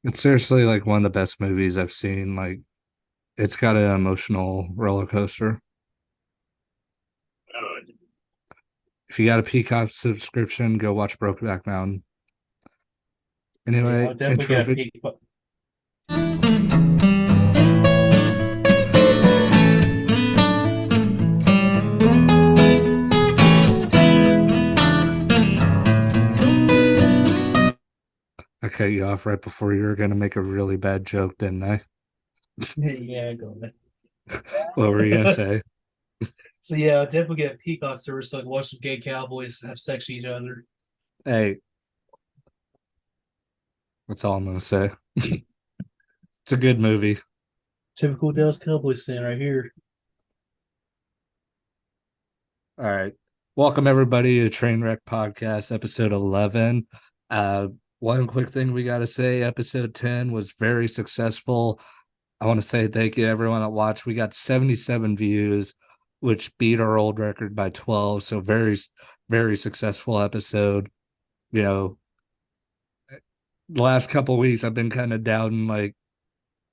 It's seriously like one of the best movies I've seen. Like it's got an emotional roller coaster. If you got a Peacock subscription, go watch Brokeback Mountain. Yeah, Anyway, I'll definitely intro get a vid peek. But I cut you off right before you were gonna make a really bad joke, didn't I? yeah, go What were you gonna ahead. say? So yeah, I'll definitely get a Peacock service so I can watch some gay cowboys have sex with each other. Hey, that's all I'm gonna say. It's a good movie. Typical Dallas Cowboys fan right here. All right. Welcome everybody to Trainwreck Podcast, episode 11. Uh, one quick thing we gotta say, episode 10 was very successful. I want to say thank you to everyone that watched. We got 77 views, which beat our old record by 12. So very successful episode. You know, the last couple of weeks I've been kind of doubting like,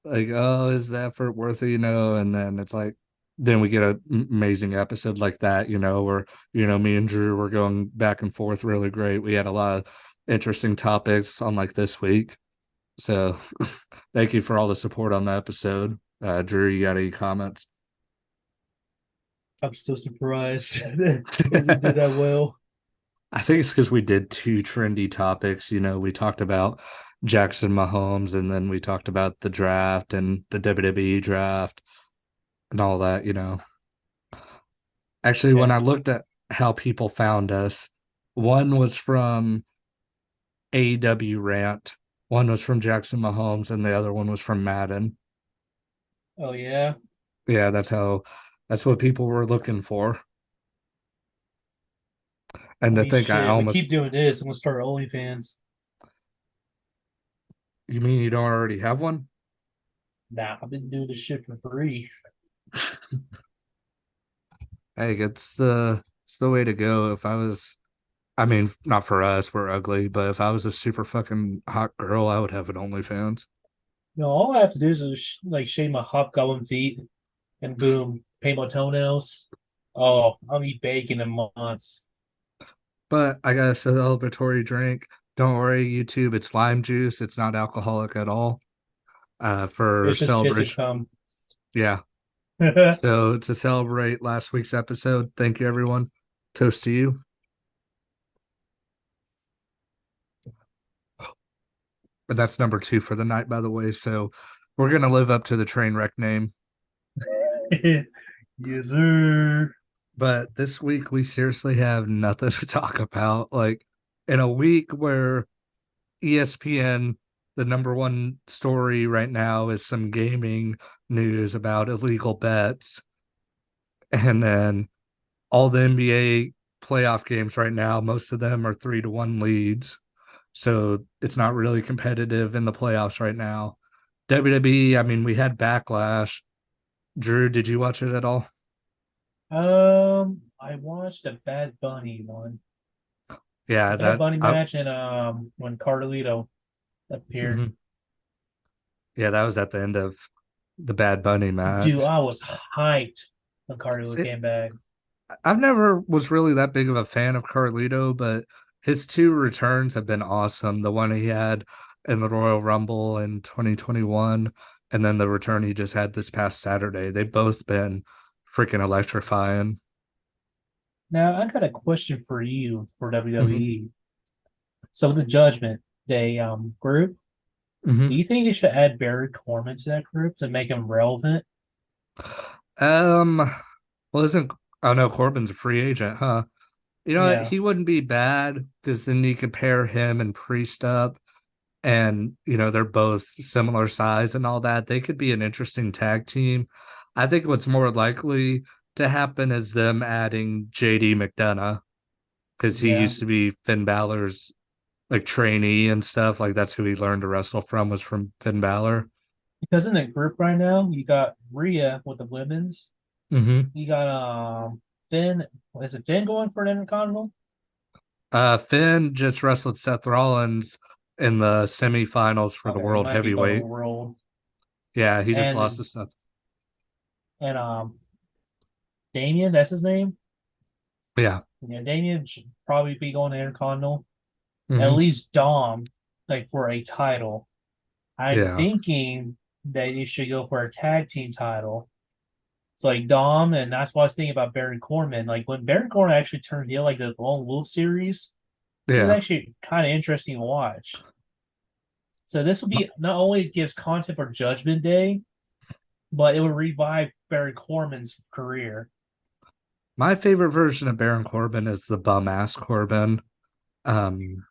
oh, is the effort worth it, And then it's like then we get an amazing episode like that, where me and Drew were going back and forth really great. We had a lot of interesting topics on like this week. So thank you for all the support on the episode. Drew, you got any comments? I'm so surprised that we did that well. I think it's because we did two trendy topics. We talked about Jackson Mahomes and then we talked about the draft and the WWE draft and all that. Actually, when Yeah. I looked at how people found us, one was from AEW Rant, one was from Jackson Mahomes, and the other one was from Madden. Oh yeah. Yeah, that's what people were looking for. And I to mean, think I shit. We keep almost, doing this. I'm gonna start OnlyFans. you mean you don't already have one? Nah, I've been doing this shit for free. Hey, it's the way to go. If I was, I mean, not for us, we're ugly, but if I was a super fucking hot girl, I would have an OnlyFans. No, all I have to do is just, like shave my hobgoblin feet and boom, paint my toenails. Oh, I'll eat bacon in months. But I got a celebratory drink. Don't worry, YouTube, it's lime juice. It's not alcoholic at all. For It's just piss and celebration. cum. Yeah. So to celebrate last week's episode, thank you everyone. Toast to you. And that's number two for the night, by the way. So we're gonna live up to the train wreck name. Yes, sir. But this week we seriously have nothing to talk about. Like in a week where ESPN, the number one story right now is some gaming news about illegal bets. And then all the NBA playoff games right now, most of them are 3-1 leads. So it's not really competitive in the playoffs right now. WWE, I mean, we had Backlash. Drew, did you watch it at all? I watched a Bad Bunny one, a Yeah, Bad that Bunny I match, and when Carlito appeared. mhm. Yeah, that was at the end of the Bad Bunny Dude, match. I was hyped when Carlito See, came back. I've never was really that big of a fan of Carlito, but his two returns have been awesome. The one he had in the Royal Rumble in 2021, and then the return he just had this past Saturday. They've both been freaking electrifying. Now, I got a question for you for Hmm. WWE. So the Judgment Day group, Hmm. do you think they should add Barry Corman to that group to make him relevant? Um, well, isn't oh no, Corbin's a free agent, huh? You know what? Yeah. He wouldn't be bad because then you could pair him and Priest up, and they're both similar size and all that. They could be an interesting tag team. I think what's more likely to happen is them adding JD McDonough because he Yeah. used to be Finn Balor's like trainee and stuff. Like that's who he learned to wrestle from was from Finn Balor. Because in the group right now, you got Rhea with the women's. Hmm. You got Finn. Is it Finn going for an Intercontinental? Finn just wrestled Seth Rollins in the semifinals for the Okay, he world might be going heavyweight. world. Yeah, he just lost And to Seth. Damien, that's his name. Yeah. Yeah, Damien should probably be going to Intercontinental. At Hmm. least Dom, like for a title. I'm Yeah. thinking that you should go for a tag team title. It's like Dom, and that's why I was thinking about Baron Corbin. Like when Baron Corbin actually turned heel, like the Lone Wolf series, it was Yeah. actually kind of interesting to watch. So this would be not only it gives content for Judgment Day, but it would revive Baron Corbin's career. My favorite version of Baron Corbin is the bum ass Corbin. Um,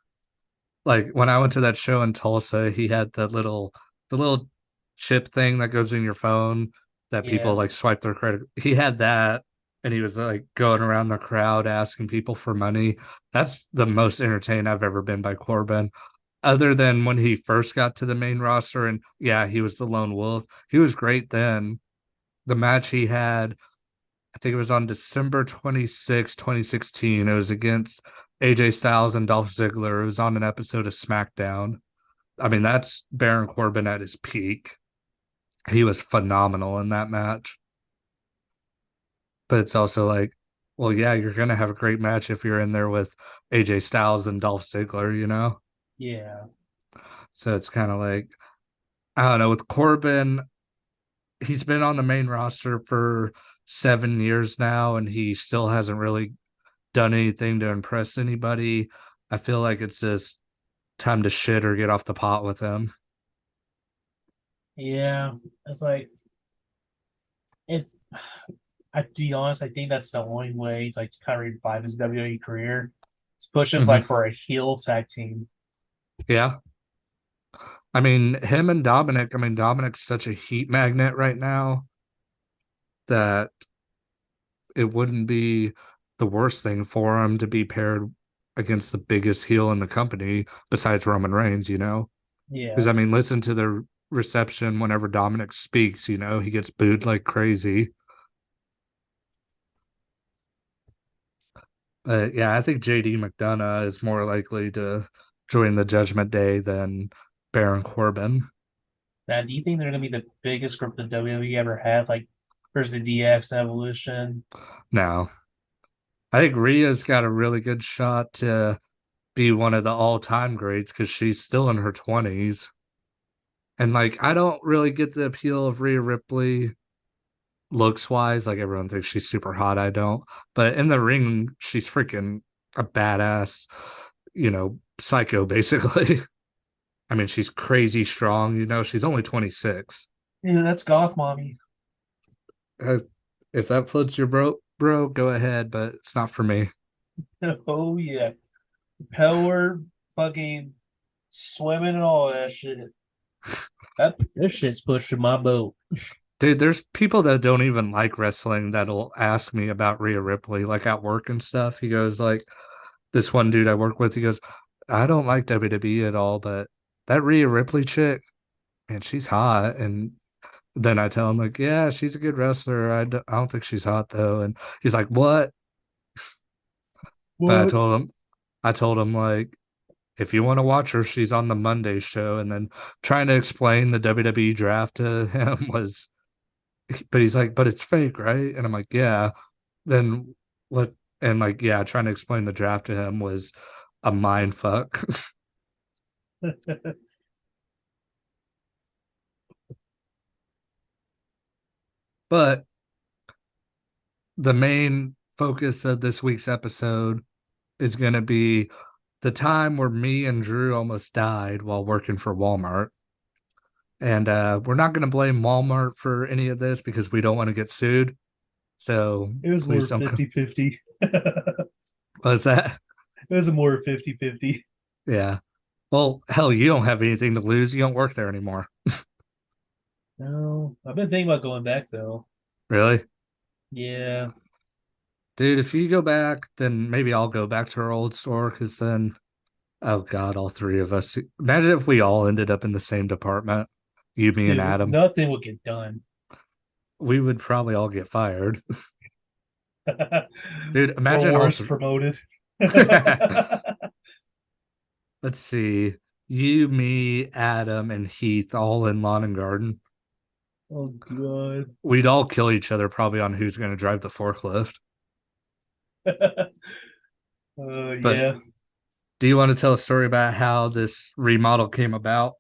like when I went to that show in Tulsa, he had the little chip thing that goes in your phone that people Yeah, like swipe their credit. He had that and he was like going around the crowd asking people for money. That's the most entertained I've ever been by Corbin. Other than when he first got to the main roster and yeah, he was the lone wolf. He was great then. The match he had, I think it was on December 26, 2016. It was against AJ Styles and Dolph Ziggler. It was on an episode of SmackDown. I mean, that's Baron Corbin at his peak. He was phenomenal in that match. But it's also like, well, yeah, you're gonna have a great match if you're in there with AJ Styles and Dolph Ziggler, you know? yeah, So it's kind of like, I don't know, with Corbin, he's been on the main roster for 7 years now, and he still hasn't really done anything to impress anybody. I feel like it's just time to shit or get off the pot with him. yeah. It's like if I to be honest, I think that's the only way to like kind of revive his WWE career. It's pushing Hmm. like for a heel tag team. Yeah. I mean, him and Dominic, I mean, Dominic's such a heat magnet right now that it wouldn't be the worst thing for him to be paired against the biggest heel in the company besides Roman Reigns, you know? Because, Yeah, I mean, listen to the reception whenever Dominic speaks, you know, he gets booed like crazy. Yeah, I think JD McDonough is more likely to join the Judgment Day than Baron Corbin. now, do you think they're gonna be the biggest group the WWE ever had? Like, versus the DX Evolution? Now, I think Rhea's got a really good shot to be one of the all-time greats because she's still in her 20s. And like, I don't really get the appeal of Rhea Ripley looks wise. Like, everyone thinks she's super hot. I don't. But in the ring, she's freaking a badass, psycho, basically. I mean, she's crazy strong, she's only 26. Yeah, that's goth mommy. Uh, if that floats your bro, go ahead, but it's not for me. Oh yeah, power, fucking swimming and all that shit. This shit's pushing my boat. Dude, there's people that don't even like wrestling that'll ask me about Rhea Ripley, like at work and stuff. He goes, like, this one dude I work with, he goes, I don't like WWE at all, but that Rhea Ripley chick, man, she's hot. And then I tell him, like, yeah, she's a good wrestler. I don't think she's hot though. And he's like, what? But What? I told him, like, if you want to watch her, she's on the Monday show. And then trying to explain the WWE draft to him was, but he's like, but it's fake, right? And I'm like, yeah. Then what? And like, yeah, trying to explain the draft to him was a mind fuck. But the main focus of this week's episode is going to be the time where me and Drew almost died while working for Walmart. And we're not going to blame Walmart for any of this because we don't want to get sued. So It was please more don't come. 50-50. It What's that? was more 50-50. Yeah. Well, hell, you don't have anything to lose. You don't work there anymore. No, I've been thinking about going back though. Really? Yeah, Dude, if you go back, then maybe I'll go back to our old store because then, oh God, all three of us. Imagine if we all ended up in the same department, you, me, and dude, Adam. nothing will get done. We would probably all get fired. Dude, Or imagine all worse, three. promoted. Let's see. You, me, Adam, and Heath all in lawn and garden. Oh god. We'd all kill each other probably on who's going to drive the forklift. But Yeah. do you want to tell a story about how this remodel came about?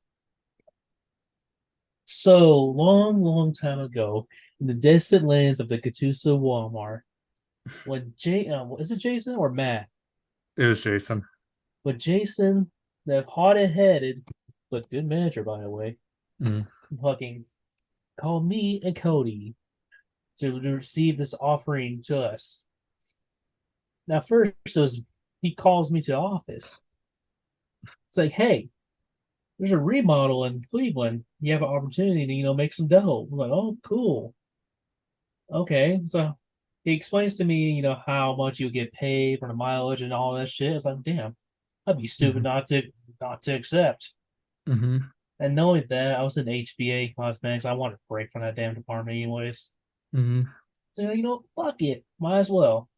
So long, long time ago, in the distant lands of the Catoosa Walmart, when is it Jason or Matt? It was Jason. But Jason, the hot-headed but good manager, by the way, Mm. fucking called me and Cody to receive this offering to us. Now, first it was he calls me to the office. It's like, hey, there's a remodel in Cleveland. You have an opportunity to, make some dough. I'm like, oh, cool. Okay. So he explains to me, how much you get paid for the mileage and all that shit. It's like, damn, I'd be stupid Hmm. not to accept. Hmm. And knowing that I was in HBA cosmetics, I wanted a break from that damn department anyways. Hmm. So fuck it. Might as well.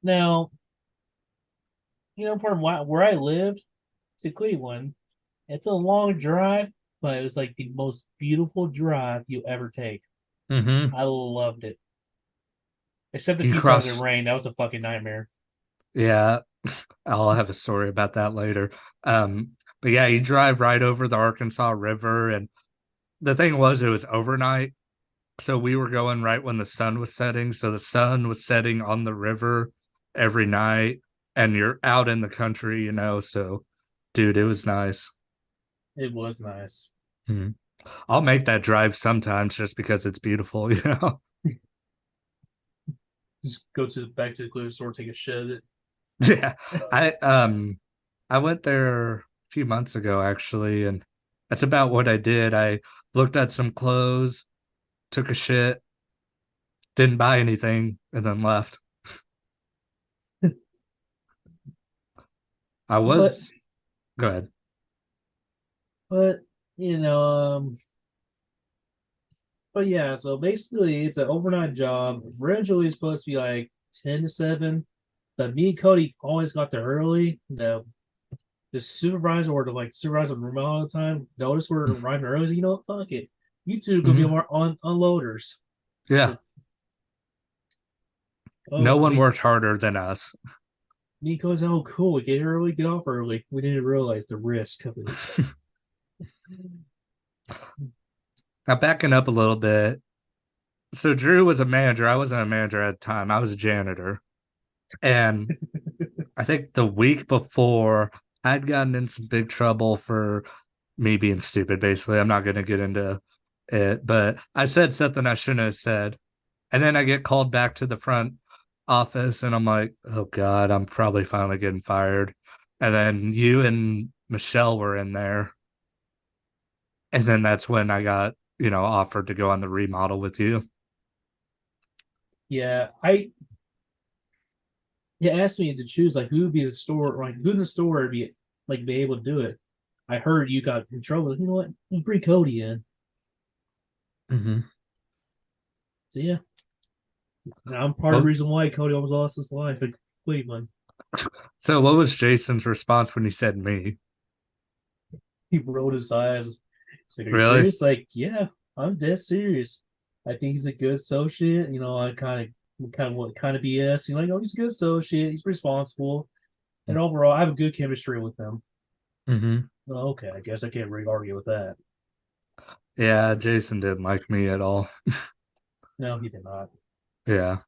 Now, from where I lived to Cleveland, it's a long drive, but it was like the most beautiful drive you ever take. Hmm. I loved it. Except a You few times it cross, rained. That was a fucking nightmare. yeah. I'll have a story about that later. But yeah, you drive right over the Arkansas River, and the thing was, it was overnight, so we were going right when the sun was setting. So the sun was setting on the river every night, and you're out in the country, So, dude, it was nice. It was nice. Hmm. I'll make that drive sometimes just because it's beautiful. Just go to back to the clothes store, take a shit. Yeah. I I went there a few months ago actually, and that's about what I did. I looked at some clothes, took a shit, didn't buy anything, and then left. I But was go ahead. but you know, but yeah. So basically, it's an overnight job. Originally, it's supposed to be like 10 to 7, but me and Cody always got there early. The supervisor or the supervisor room all the time noticed we're arriving early. So, fuck it. You two go be Hmm. on unloaders. Yeah. So, No one we worked harder than us. Nico's oh cool. We get here early, get off early. We didn't realize the risk of it. Now backing up a little bit. So Drew was a manager. I wasn't a manager at the time. I was a janitor. And I think the week before, I'd gotten in some big trouble for me being stupid, basically. I'm not going to get into it, but I said something I shouldn't have said. And then I get called back to the front office, and I'm like, oh God, I'm probably finally getting fired. And then you and Michelle were in there. And then that's when I got, offered to go on the remodel with you. Yeah, he asked me to choose like who would be the store, like who in the store would be able to do it. I heard you got in trouble. You know what? Let's bring Cody in. Hmm. So yeah, now I'm part of the Well, reason why Cody almost lost his life in Cleveland. so what was Jason's response when he said me? He rolled his eyes. He's like, "Are you Really? serious?" Like, yeah, I'm dead serious. I think he's a good associate. I kind of BS. Oh, he's a good associate. He's responsible, and overall, I have a good chemistry with him. Hmm. Well, okay, I guess I can't really argue with that. Yeah, Jason didn't like me at all. No, he did not. Yeah.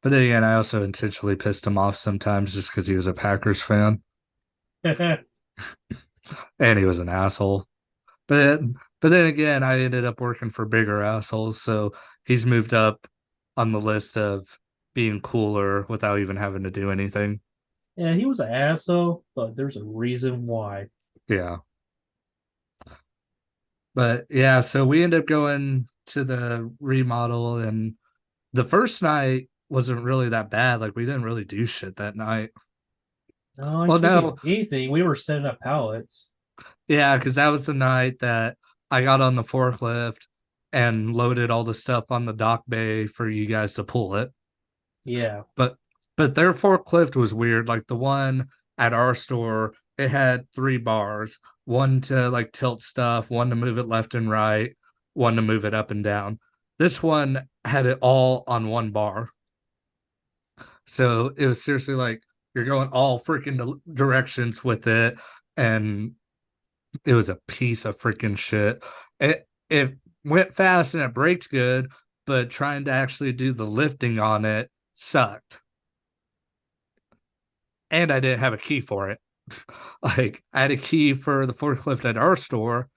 But then again, I also intentionally pissed him off sometimes just because he was a Packers fan and he was an asshole. But but then again, I ended up working for bigger assholes, so he's moved up on the list of being cooler without even having to do anything. Yeah, he was an asshole, but there's a reason why. Yeah. But yeah, so we ended up going to the remodel, and the first night wasn't really that bad. Like we didn't really do shit that night. No, I Well, can't no, do anything. We were setting up pallets. yeah, because that was the night that I got on the forklift and loaded all the stuff on the dock bay for you guys to pull it. Yeah, But their forklift was weird. Like the one at our store, it had three bars, one to like tilt stuff, one to move it left and right, one to move it up and down. This one had it all on one bar. So it was seriously like you're going all freaking directions with it. And it was a piece of freaking shit. It went fast and it braked good, but trying to actually do the lifting on it sucked. And I didn't have a key for it. Like I had a key for the forklift at our store,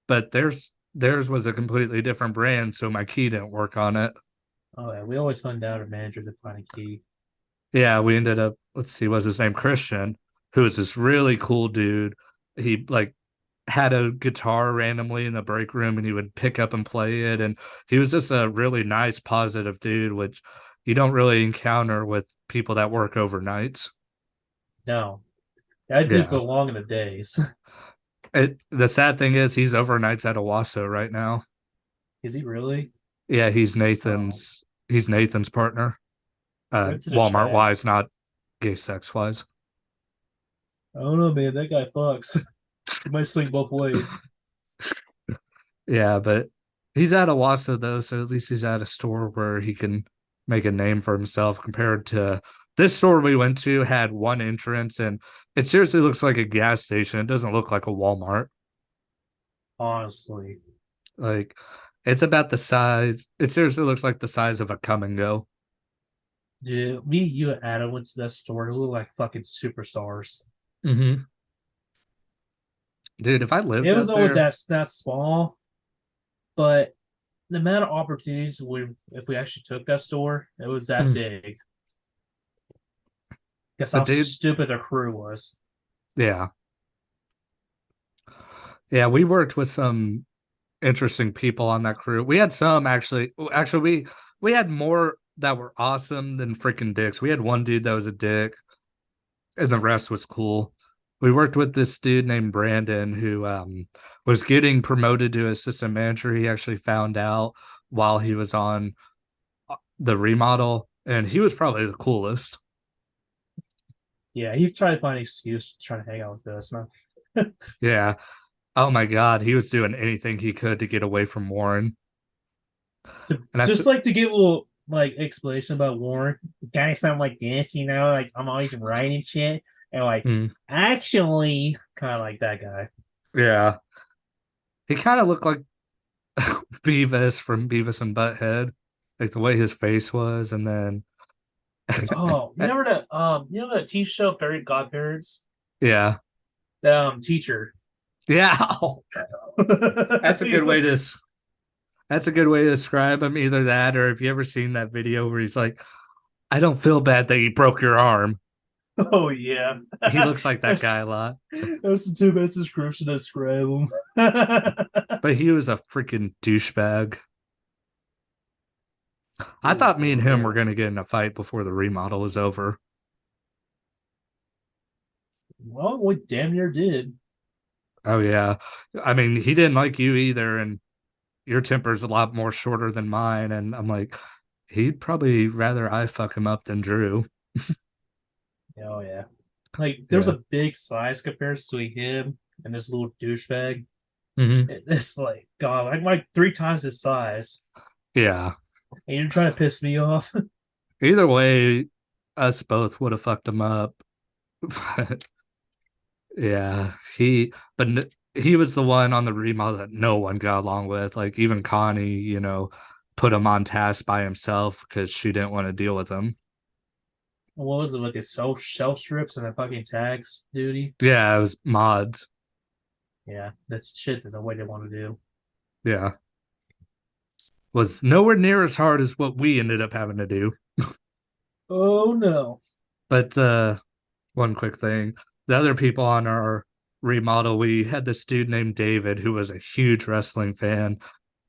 but theirs was a completely different brand, so my key didn't work on it. Oh yeah, we always hunt down a manager to find a key. Yeah, we ended up, let's see, what's his name? Christian, who was this really cool dude. He like had a guitar randomly in the break room and he would pick up and play it. And he was just a really nice, positive dude, which you don't really encounter with people that work overnights. No, that dude Yeah. belong in the days. The sad thing is he's overnights at Owasso right now. Is he really? Yeah, Oh, he's Nathan's partner. right to the Walmart chat. wise, not gay sex wise. I don't know, man. That guy fucks. He might swing both ways. Yeah, but he's at Owasso though, so at least he's at a store where he can make a name for himself compared to this store we went to had one entrance and it seriously looks like a gas station. It doesn't look like a Walmart. Honestly, Like it's about the size. It seriously looks like the size of a come and go. dude, me, you, and Adam went to that store. We look like fucking superstars. Hmm. Dude, if I lived It was out only there, that small, but the amount of opportunities we if we actually took that store, it was that mm, big. Guess how but dude, stupid their crew was. yeah. Yeah, we worked with some interesting people on that crew. We had some actually we had more that were awesome than freaking dicks. We had one dude that was a dick, and the rest was cool. We worked with this dude named Brandon who was getting promoted to assistant manager. He actually found out while he was on the remodel, and he was probably the coolest. Yeah, he tried to find an excuse to try to hang out with us. No, Yeah. Oh my God, he was doing anything he could to get away from Warren. to And I just feel, like to give a little like explanation about Warren. Guy sound like this, like I'm always writing shit and like mm, actually kind of like that guy. yeah, he kind of looked like Beavis from Beavis and Butthead, like the way his face was, and then Oh, you know that TV show Fairy Godparents? yeah, The teacher. yeah, that's a He good way looked- to that's a good way to describe him. Either that, or have you ever seen that video where he's like, "I don't feel bad that you broke your arm." oh yeah. He looks like that that's guy a lot, that's the two best description to describe him. but he was a freaking douchebag. I Ooh, thought me and him were man. gonna get in a fight before the remodel was over. Well, we damn near did. Oh yeah, I mean he didn't like you either, and your temper's a lot more shorter than mine, and I'm like, he'd probably rather I fuck him up than Drew. Oh yeah. Like there's Yeah. a big size comparison between him and this little douchebag. Hmm. It's like God, like three times his size. Yeah. And you're trying to piss me off. Either way, us both would have fucked him up. But yeah, he was the one on the remodel that no one got along with. Like even Connie, put him on task by himself because she didn't want to deal with him. What was it like? His shelf strips and the fucking tags duty. Yeah, it was mods. Yeah, that's shit. That's the way they want to do. Yeah, was nowhere near as hard as what we ended up having to do. Oh no. But one quick thing. The other people on our remodel, we had this dude named David who was a huge wrestling fan.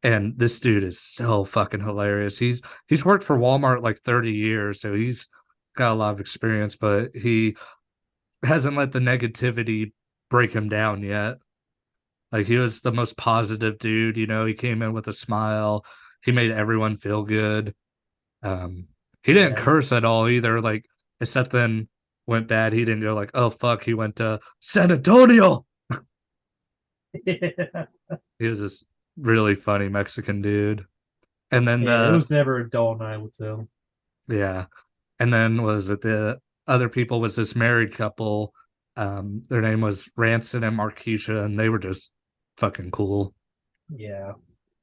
And this dude is so fucking hilarious. He's worked for Walmart like 30 years, so he's got a lot of experience, but he hasn't let the negativity break him down yet. Like he was the most positive dude, he came in with a smile. He made everyone feel good. He didn't Yeah, curse at all either, like except then went bad, he didn't go like, oh fuck, he went to San Antonio. Yeah, He was this really funny Mexican dude. And then it was never a dull night with them. yeah, and then was it the other people was this married couple. Their name was Ranson and Marquisha, and they were just fucking cool. Yeah,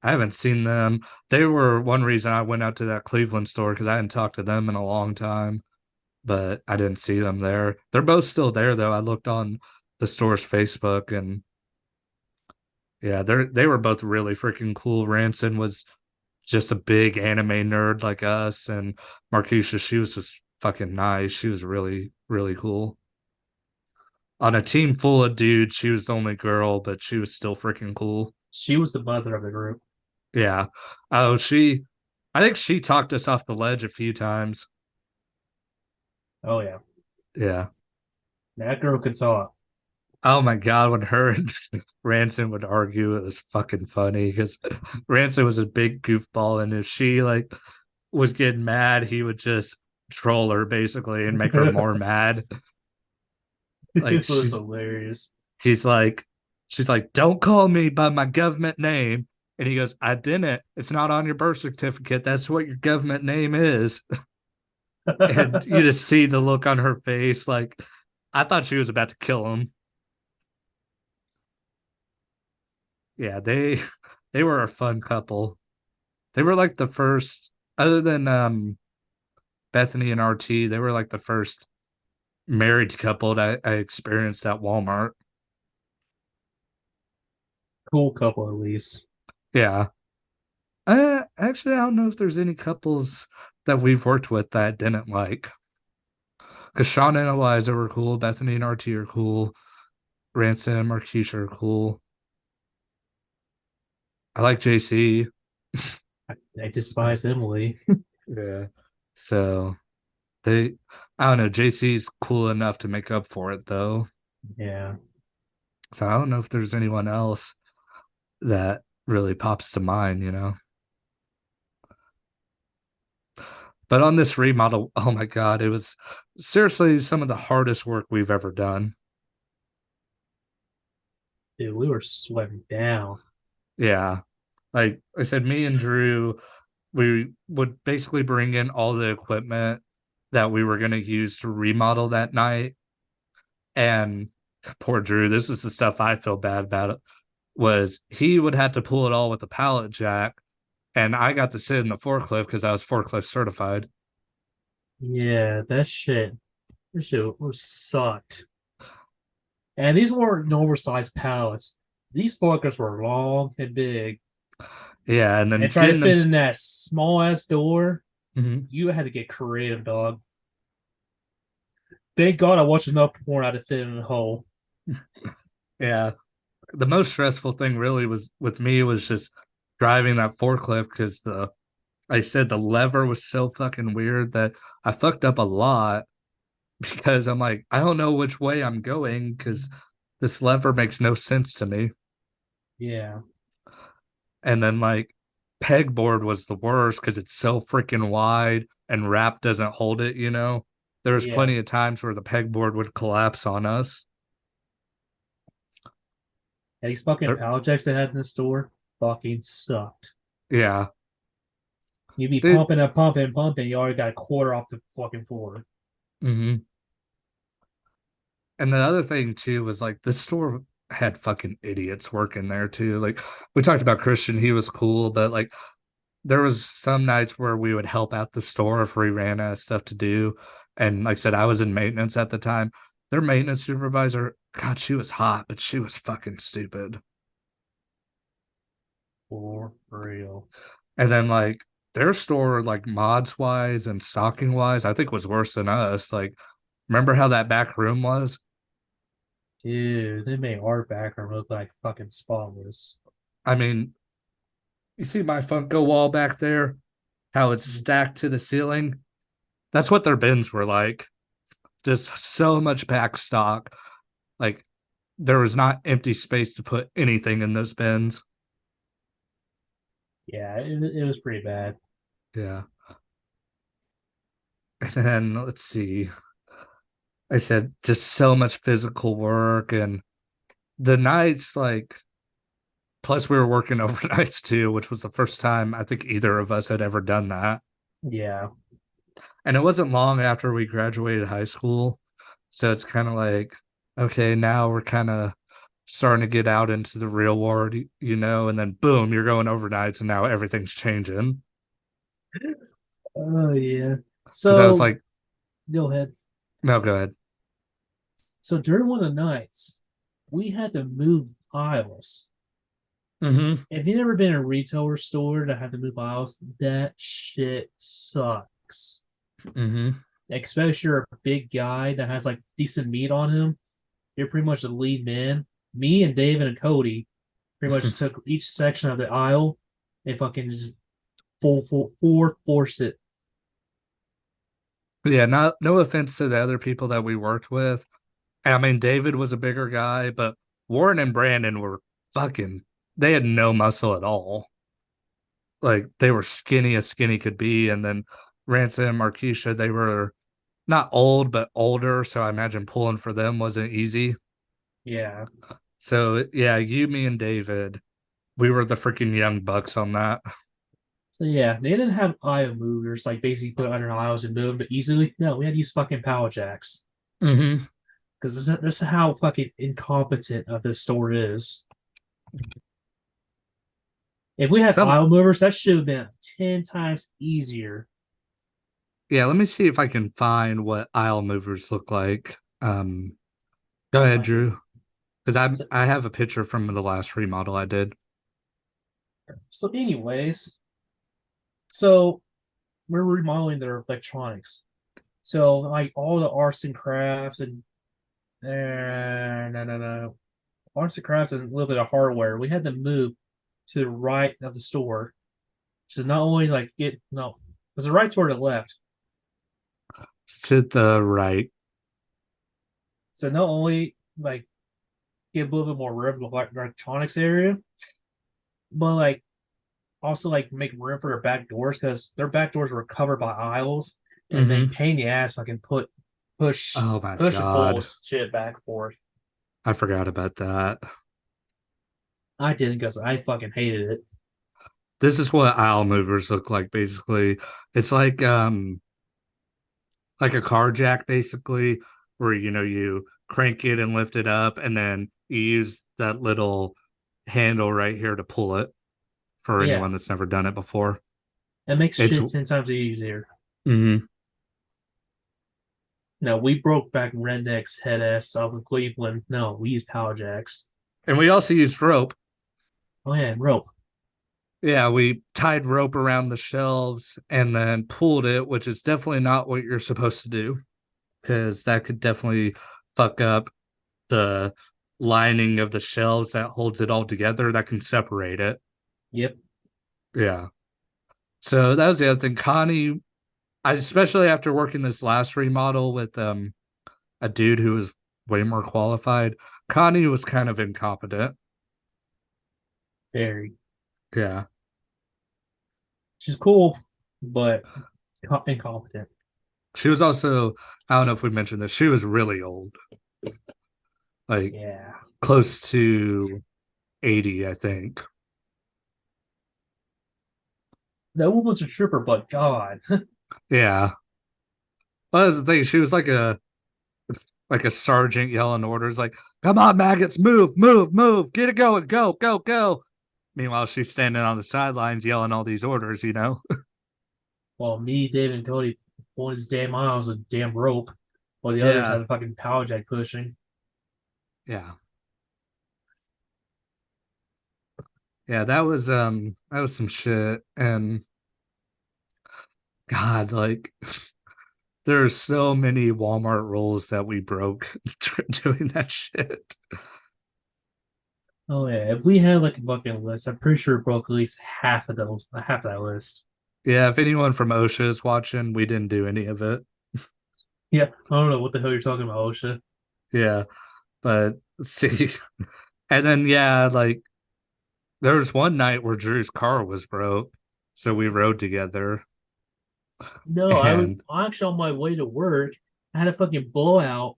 I haven't seen them. They were one reason I went out to that Cleveland store because I hadn't talked to them in a long time, but I didn't see them there. They're both still there though. I looked on the store's Facebook and yeah, they were both really freaking cool. Ranson was just a big anime nerd like us, and Marquisha, she was just fucking nice. She was really, really cool. On a team full of dudes, she was the only girl, but she was still freaking cool. she was the mother of the group. Yeah. I think she talked us off the ledge a few times. Oh yeah, Yeah. that girl could talk. Oh my God, when her and Ransom would argue, it was fucking funny because Ransom was a big goofball, and if she like was getting mad, he would just troll her basically and make her more mad. Like It was hilarious. he's like, she's like, don't call me by my government name. And he goes, I didn't. It's not on your birth certificate. That's what your government name is. And you just see the look on her face. Like, I thought she was about to kill him. Yeah, they were a fun couple. They were like the first, other than Bethany and RT, they were like the first married couple that I experienced at Walmart. Cool couple, at least. Yeah. Actually, I don't know if there's any couples that we've worked with that I didn't like. Because Sean and Eliza were cool, Bethany and RT are cool, Ransom and Marquisha are cool. I like JC. I despise Emily. Yeah. So they, I don't know, JC's cool enough to make up for it though. Yeah. So I don't know if there's anyone else that really pops to mind. But on this remodel, oh my God, it was seriously some of the hardest work we've ever done. Dude, we were sweating down. Yeah. Like I said, me and Drew, we would basically bring in all the equipment that we were going to use to remodel that night. And poor Drew, this is the stuff I feel bad about it, was he would have to pull it all with a pallet jack. And I got to sit in the forklift because I was forklift certified. Yeah, that shit was sucked. And these weren't oversized pallets. These fuckers were long and big. Yeah. And then And trying to getting them. fit in that small ass door, Mhm. you had to get creative, dog. Thank God I watched enough porn how to fit in a hole. Yeah. The most stressful thing really was with me was just driving that forklift because I said the lever was so fucking weird that I fucked up a lot because I'm like, I don't know which way I'm going because this lever makes no sense to me. Yeah, And then like pegboard was the worst because it's so freaking wide and wrap doesn't hold it. There was yeah. plenty of times where the pegboard would collapse on us. And these fucking There- pallet jacks they had in the store fucking sucked. yeah. You'd be Dude, pumping and pumping and pumping. You already got a quarter off the fucking floor. hmm. And the other thing too was like this store had fucking idiots working there too. Like we talked about Christian, he was cool, but like there was some nights where we would help out the store if we ran out of stuff to do. And like I said, I was in maintenance at the time. Their maintenance supervisor, God, she was hot, but she was fucking stupid. For real. And then like their store, like mods wise and stocking wise, I think was worse than us. Like, remember how that back room was? Dude, they made our background look like fucking spotless. I mean, you see my Funko wall back there? How it's stacked to the ceiling? That's what their bins were like. Just so much back stock. Like there was not empty space to put anything in those bins. Yeah, it was pretty bad. Yeah. And then let's see. I said just so much physical work and the nights like plus we were working overnights too, which was the first time I think either of us had ever done that. Yeah. And it wasn't long after we graduated high school. So it's kind of like, okay, now we're kind of starting to get out into the real world, and then boom, you're going overnights and now everything's changing. Oh yeah. Because I was So like, go ahead. no, go ahead. So during one of the nights, we had to move aisles. Mm-hmm. If you've never been in a retailer store that had to move aisles, that shit sucks. Mm-hmm. Especially if you're a big guy that has like decent meat on him. You're pretty much the lead man. Me and David and Cody pretty much took each section of the aisle and fucking just force it. Yeah, not no offense to the other people that we worked with. I mean, David was a bigger guy, but Warren and Brandon were fucking, they had no muscle at all. Like they were skinny as skinny could be. And then Ransom and Markeisha, they were not old, but older. So I imagine pulling for them wasn't easy. Yeah. So yeah, you, me, and David, we were the freaking young bucks on that. So yeah, they didn't have aisle movers like basically put under aisles and move it easily. No, we had to use fucking power jacks Mm-hmm. because this is how fucking incompetent of this store is. If we had Some aisle movers, that should have been 10 times easier. Yeah, let me see if I can find what aisle movers look like. Go ahead, Like Drew, because so, I have a picture from the last remodel I did. so anyways, so we're remodeling their electronics. So like all the arts and crafts and no, arts and crafts and a little bit of hardware, we had to move to the right of the store. So not only like get no, was the right toward the left. To the right. So not only like get a little bit more room to the electronics area, but like also like make room for their back doors because their back doors were covered by aisles and they Mm-hmm. pain in the ass fucking push Oh my push and pull God. shit back and forth. I forgot about that. I didn't because I fucking hated it. This is what aisle movers look like, basically. It's like a car jack, basically, where you crank it and lift it up, and then you use that little handle right here to pull it for Yeah, anyone that's never done it before. it makes It's shit 10 times easier. mhm. No, we broke back rednecks head ass off of Cleveland. No, we use power jacks. And we also used rope. Oh yeah, and rope. Yeah, we tied rope around the shelves and then pulled it, which is definitely not what you're supposed to do because that could definitely fuck up the lining of the shelves that holds it all together. That can separate it. Yep. Yeah. So that was the other thing. Connie, I especially after working this last remodel with a dude who was way more qualified, Connie was kind of incompetent. Very. Yeah. She's cool, but incompetent. She was also, I don't know if we mentioned this, she was really old, like Yeah. close to 80, I think. That woman's a trooper, but God. Yeah. Well, that's the thing. She was like a sergeant yelling orders, like, come on, maggots, move, move, move, get it going, go, go, go. Meanwhile, she's standing on the sidelines yelling all these orders. Well, me, David, and Cody pulling his damn arms with damn rope, while the others Yeah, had a fucking power jack pushing. yeah. Yeah, that was some shit. And God, like there's so many Walmart rules that we broke doing that shit. Oh yeah, if we had like a fucking list, I'm pretty sure we broke at least half of that list. Yeah, if anyone from OSHA is watching, we didn't do any of it. Yeah, I don't know what the hell you're talking about, OSHA. Yeah, but let's see. And then yeah, like there was one night where Drew's car was broke, so we rode together. No, I was And actually on my way to work, I had a fucking blowout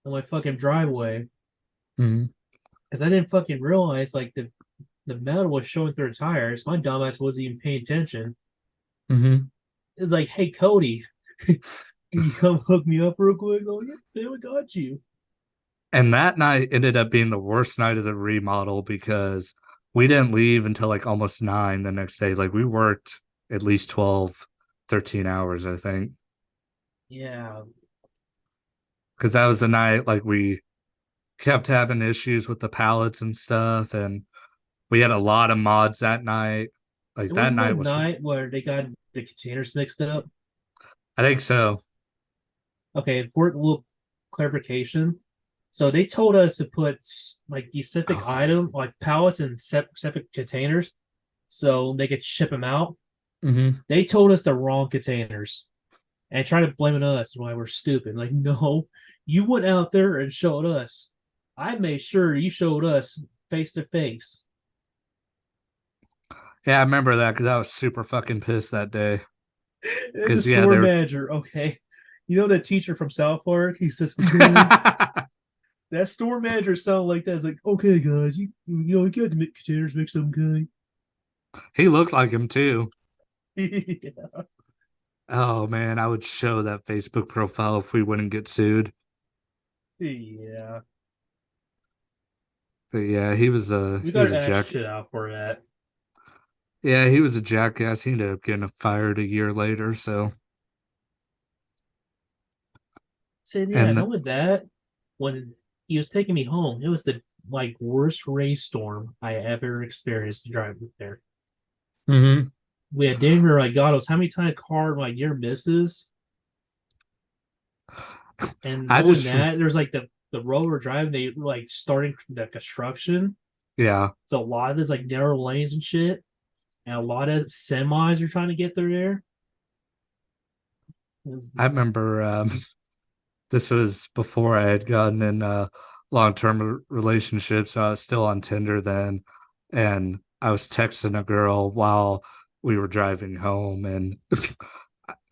on my fucking driveway Mm-hmm. because I didn't fucking realize like the metal was showing through the tires. My dumbass wasn't even paying attention. Mm-hmm. It's like, hey Cody, can you come hook me up real quick? Oh yeah, we got you. And that night ended up being the worst night of the remodel because we didn't leave until like almost 9 the next day. Like we worked at least 12, 13 hours, I think. Yeah, Because that was the night like we kept having issues with the pallets and stuff. And we had a lot of mods that night. Like it that wasn't night that was, night where they got the containers mixed up. I think so. Okay, for a little clarification, so they told us to put like these specific item, like pallets in separate containers, so they could ship them out. Hmm. They told us the wrong containers and tried to blame it on us why we're stupid. Like, no, you went out there and showed us. I made sure you showed us face to face. Yeah, I remember that because I was super fucking pissed that day. And the Because, yeah, store they were. manager, okay, you know that teacher from South Park? He says, okay, that store manager sounded like that. It's like, okay, guys, you got the containers mixed up, okay? He looked like him too. Yeah. Oh, man, I would show that Facebook profile if we wouldn't get sued. Yeah. But yeah, We he was got a ass jack. shit out for that. Yeah, he was a jackass. He ended up getting fired a year later. So, Said, yeah, and not with that. When he was taking me home, it was the like worst rainstorm I ever experienced driving there. hmm We had Denver like God knows how many times car like near misses. And I knowing just, that, there's like the road we're driving, they were like starting the construction. yeah, So a lot of this like narrow lanes and shit. And a lot of semis are trying to get through there. I remember this was before I had gotten in long-term relationships. So I was still on Tinder then, and I was texting a girl while we were driving home, and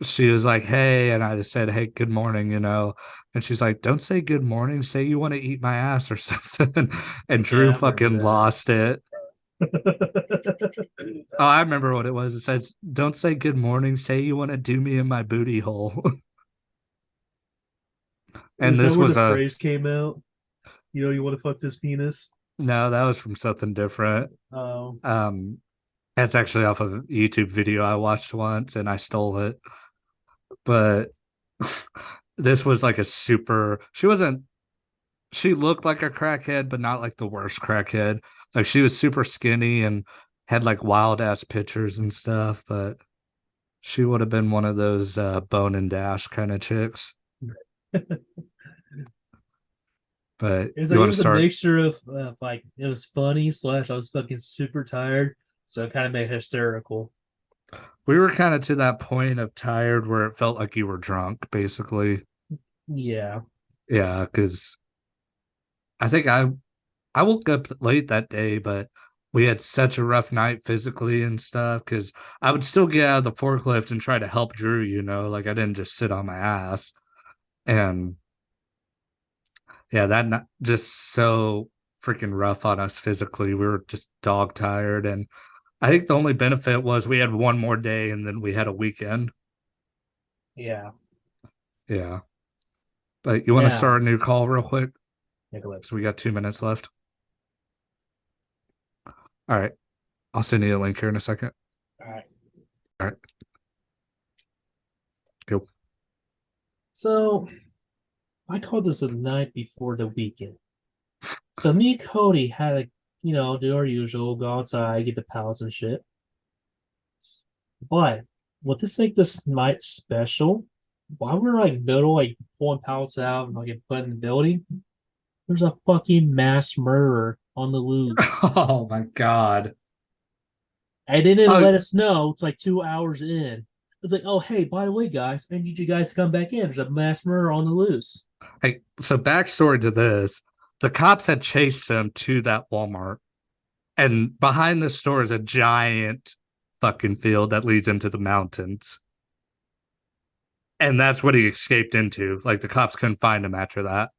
she was like, "Hey," and I just said, "Hey, good morning," and she's like, "Don't say good morning, say you want to eat my ass or something," and Drew Yeah, I remember fucking lost it. that. Oh, I remember what it was. It says, "Don't say good morning, say you want to do me in my booty hole," and Is that this where was the a phrase came out? You know, you want to fuck this penis? no, that was from something different. Oh, Um, that's actually off of a YouTube video I watched once, and I stole it. But this was like a super. She wasn't. She looked like a crackhead, but not like the worst crackhead. Like she was super skinny and had like wild ass pictures and stuff. But she would have been one of those bone and dash kind of chicks. But it's you like it want to was a start? mixture of like it was funny slash I was fucking super tired, so it kind of made it hysterical. We were kind of to that point of tired where it felt like you were drunk, basically. Yeah, Yeah, because I think I woke up late that day, but we had such a rough night physically and stuff. Because I would still get out of the forklift and try to help Drew, like I didn't just sit on my ass. And yeah, just so freaking rough on us physically. We were just dog tired. And I think the only benefit was we had one more day and then we had a weekend. yeah. Yeah. But you want to Now, start a new call real quick? Nicholas. So we got 2 minutes left. All right. I'll send you a link here in a second. All right. All right. Go. So I called this the night before the weekend. So me and Cody had to, do our usual, go outside, get the pallets and shit. But what this make this night special? While we were like middle, like pulling pallets out and like put in the building, there's a fucking mass murderer on the loose. Oh my God. And they didn't Oh, let us know it's like 2 hours in. It's like, oh hey, by the way, guys, I need you guys to come back in. There's a mass murder on the loose. hey, so backstory to this, the cops had chased them to that Walmart, and behind the store is a giant fucking field that leads into the mountains. And that's what he escaped into. Like the cops couldn't find him after that.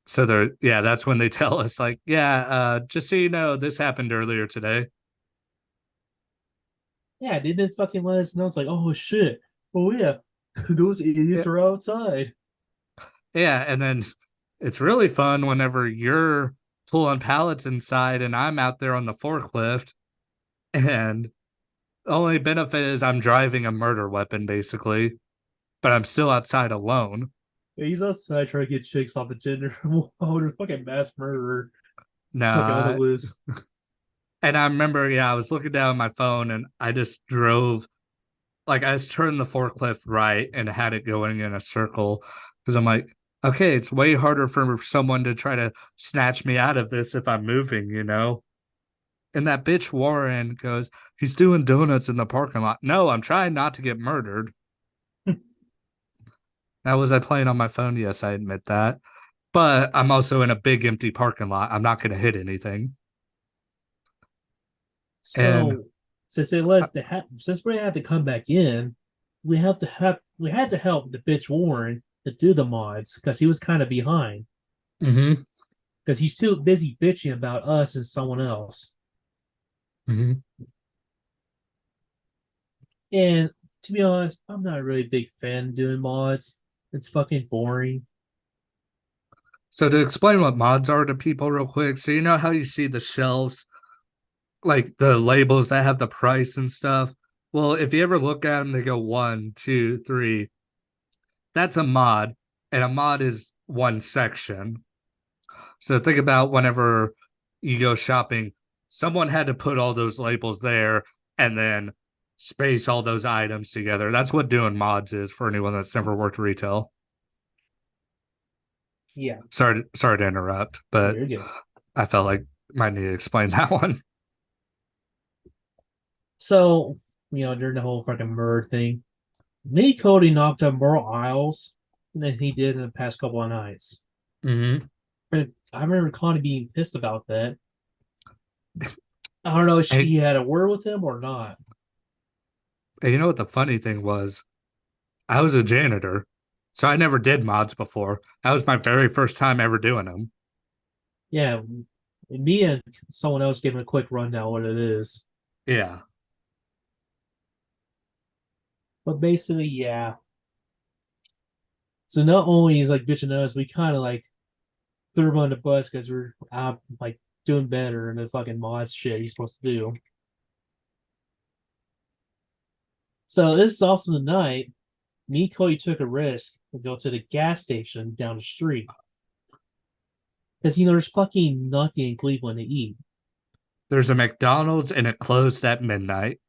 So they're yeah, that's when they tell us like, yeah, just so you know, this happened earlier today. Yeah, they didn't fucking let us know. It's like, oh shit. Oh yeah. Those Yeah, idiots are outside. yeah, and then it's really fun whenever you're pulling pallets inside and I'm out there on the forklift, and the only benefit is I'm driving a murder weapon basically, but I'm still outside alone. Yeah, he's outside trying to get chicks off the Tinder. Oh, there's fucking mass murderer fucking on the Nah, loose. and I remember, yeah, I was looking down at my phone and I just drove, like, I just turned the forklift right and had it going in a circle because I'm like, okay, it's way harder for someone to try to snatch me out of this if I'm moving, you know? And that bitch Warren goes, he's doing donuts in the parking lot. No, I'm trying not to get murdered. Now, was I playing on my phone? Yes, I admit that. But I'm also in a big empty parking lot. I'm not going to hit anything. And So since they let the since we had to come back in, we had to help the bitch Warren to do the mods because he was kind of behind mm-hmm, because he's too busy bitching about us and someone else. mm-hmm. And to be honest, I'm not a really big fan of doing mods. It's fucking boring. So to explain what mods are to people real quick, so you know how you see the shelves, like the labels that have the price and stuff? Well, if you ever look at them, they go one, two, three. That's a mod, and a mod is one section. So think about whenever you go shopping, someone had to put all those labels there and then space all those items together. That's what doing mods is for anyone that's never worked retail. Yeah, Sorry to interrupt, no, but you're good. I felt like might need to explain that one. So, during the whole fucking murder thing, me Cody knocked up more aisles than he did in the past couple of nights. Mm-hmm. And I remember Connie being pissed about that. I don't know if Hey, she had a word with him or not. you know what the funny thing was? I was a janitor, so I never did mods before. That was my very first time ever doing them. Yeah, me and someone else gave him a quick rundown what it is. Yeah. But basically, yeah. So not only is like bitching us, we kind of like threw him on the bus because we're out like doing better in the fucking mods shit he's supposed to do. So this is also the night me and Cody took a risk to go to the gas station down the street because there's fucking nothing in Cleveland to eat. There's a McDonald's and it closed at midnight.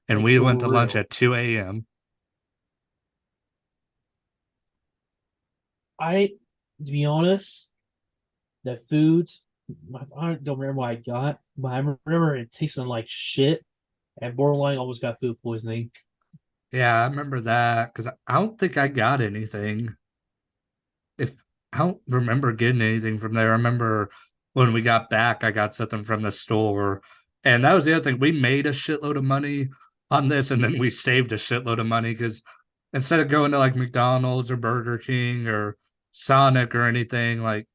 And Like we for went to lunch real. at 2 a.m. I, to be honest, the foods I don't remember what I got, but I remember it tasting like shit and borderline almost got food poisoning. Yeah, I remember that because I don't think I got anything. If I don't remember getting anything from there. I remember when we got back, I got something from the store. And that was the other thing. We made a shitload of money on this, and then we saved a shitload of money because instead of going to like McDonald's or Burger King or Sonic or anything, like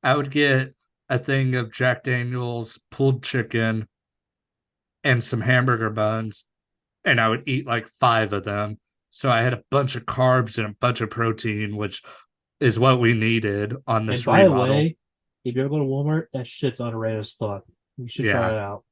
I would get a thing of Jack Daniels pulled chicken and some hamburger buns, and I would eat like five of them. So I had a bunch of carbs and a bunch of protein, which is what we needed on And this by the remodel. way, if you ever go to Walmart, that shit's underrated as fuck. You should try Yeah. it out.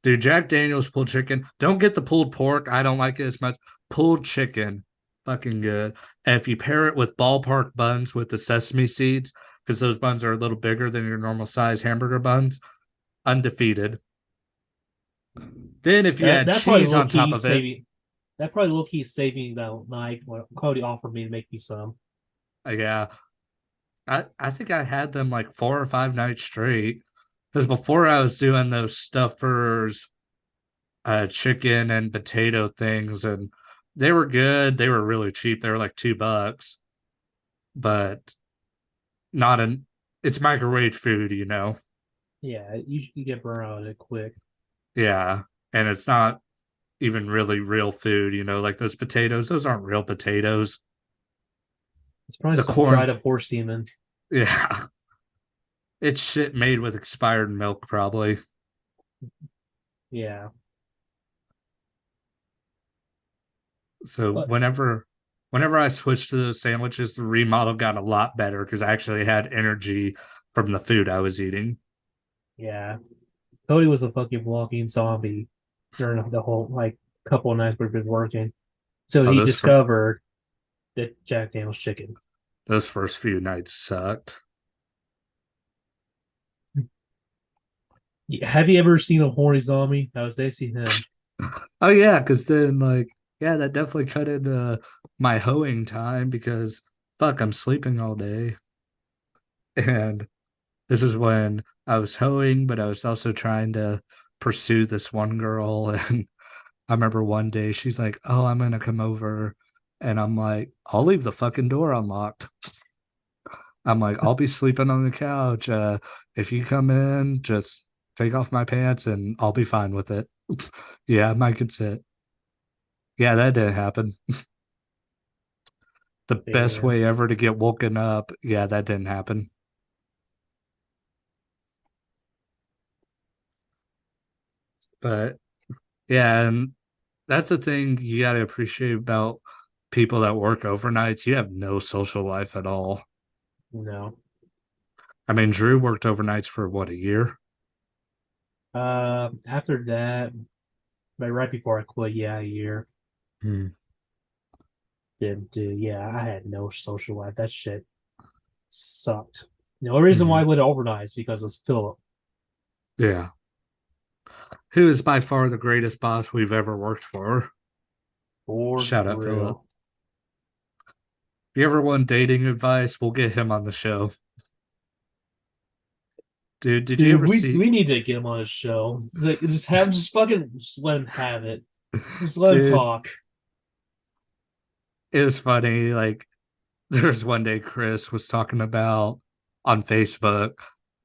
Dude, Jack Daniels pulled chicken. Don't get the pulled pork. I don't like it as much. Pulled chicken, fucking good. And if you pair it with ballpark buns with the sesame seeds, because those buns are a little bigger than your normal size hamburger buns, undefeated. Then if you That add that probably cheese low on top key of it, saving. That probably low key saving that night when Cody offered me to make me some. yeah, I think I had them like 4 or 5 nights straight. Because before I was doing those stuffers, chicken and potato things, and they were good. They were really cheap. They were like $2, but not an. It's microwave food, you know. Yeah, you get burned out of it quick. Yeah, and it's not. even really real food, like those potatoes, those aren't real potatoes. It's probably The some dried corn, up horse semen. yeah, it's shit made with expired milk, probably. Yeah. So But whenever I switched to those sandwiches, the remodel got a lot better because I actually had energy from the food I was eating. yeah, Cody was a fucking walking zombie during the whole like couple of nights we've been working. So Oh, he discovered that Jack Daniel's chicken. those first few nights sucked. Have you ever seen a horny zombie? I was they see him. Oh yeah, because then yeah, that definitely cut into my hoeing time because fuck, I'm sleeping all day. And this is when I was hoeing, but I was also trying to pursue this one girl. And I remember one day she's like, "Oh, I'm gonna come over," and I'm like, "I'll leave the fucking door unlocked." I'm like, "I'll be sleeping on the couch. If you come in, just take off my pants and I'll be fine with it." Yeah, my consent. Yeah, that didn't happen. The best Damn. way ever to get woken up. Yeah, that didn't happen. But yeah, and that's the thing you got to appreciate about people that work overnights. You have no social life at all. No. I mean, Drew worked overnights for what, a year? After that, but right before I quit, yeah, a year. Hmm. Yeah, I had no social life. That shit sucked. The only reason why I Hmm. went overnight is because of Philip. Yeah. Who is by far the greatest boss we've ever worked for? For Shout out, Philip. real. If you ever want dating advice, we'll get him on the show. Dude, did you Dude, ever we see? need to get him on his show. It's like, just fucking just let him have it. Just let him Dude, talk. it was funny. Like, there's one day Chris was talking about on Facebook,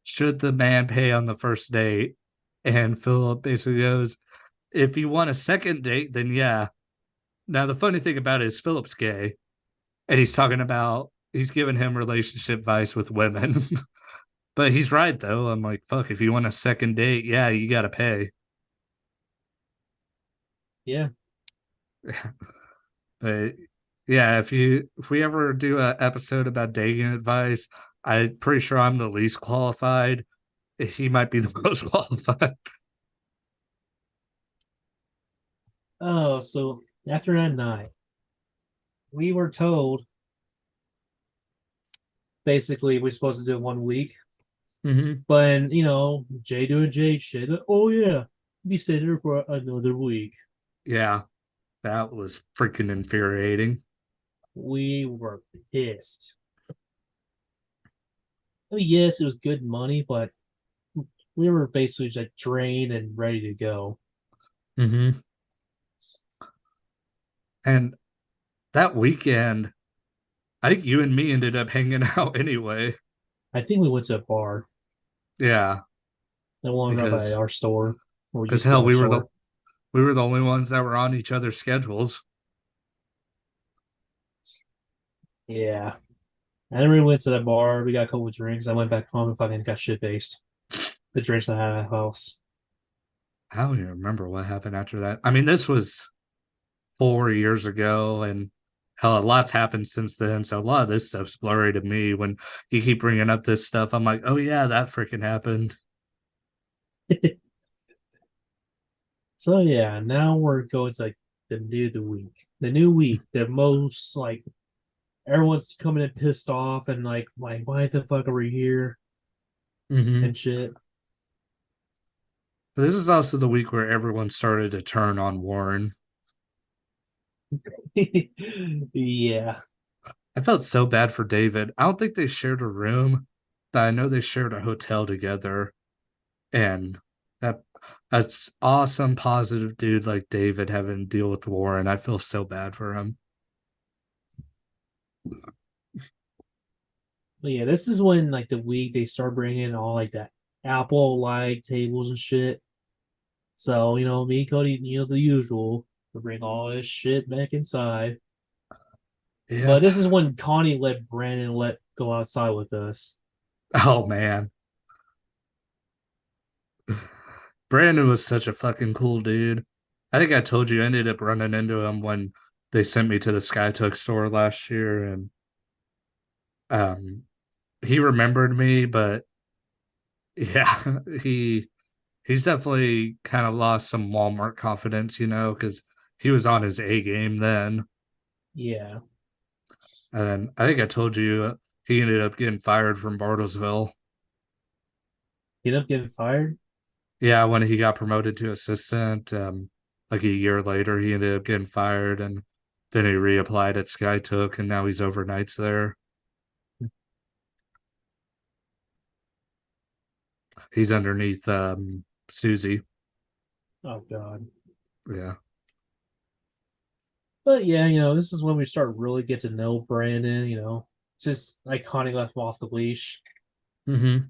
should the man pay on the first date? And Philip basically goes, if you want a second date, then yeah. Now, the funny thing about it is Philip's gay, and he's talking about he's giving him relationship advice with women. But he's right, though. I'm like, fuck, if you want a second date, yeah, you got to pay. Yeah. But yeah, if we ever do an episode about dating advice, I'm pretty sure I'm the least qualified. He might be the most qualified. Oh, so after that night, we were told basically we're supposed to do it 1 week. Hmm. But Jay doing Jay shit. Oh yeah, be staying there for another week. Yeah, that was freaking infuriating. We were pissed. I mean, yes, it was good money, but we were basically just drained and ready to go. Hmm. And that weekend, I think you and me ended up hanging out anyway. I think we went to a bar, Yeah, the one right by because our store, or because used to be hell, our store. we were the only ones that were on each other's schedules. Yeah. And then we went to the bar. We got a couple of drinks. I went back home and fucking got shit faced. The drinks I had at the house. I don't even remember what happened after that. I mean, this was 4 years ago, and hell, a lot's happened since then. So a lot of this stuff's blurry to me. When you keep bringing up this stuff, I'm like, oh yeah, that freaking happened. So yeah, now we're going to like the week. The new week, the most like everyone's coming in pissed off and like why the fuck are we here Hmm. and shit. This is also the week where everyone started to turn on Warren. Yeah. I felt so bad for David. I don't think they shared a room, but I know they shared a hotel together. And that that's awesome, positive dude like David having to deal with Warren. I feel so bad for him. But yeah, this is when like the week they start bringing all like that Apple like tables and shit. So, me, Cody, the usual. to bring all this shit back inside. But Yep. this is when Connie let Brandon let go outside with us. Oh man. Brandon was such a fucking cool dude. I think I told you I ended up running into him when they sent me to the SkyTook store last year, and um he remembered me, but yeah, he's definitely kind of lost some Walmart confidence, because he was on his A game then. Yeah. And I think I told you he ended up getting fired from Bartlesville. He ended up getting fired. Yeah, when he got promoted to assistant, like a year later, he ended up getting fired, and then he reapplied at SkyTook, and now he's overnights there. He's underneath Susie. Oh God. Yeah. But yeah, this is when we start really get to know Brandon. Just like Connie left him off the leash. Mm-hmm.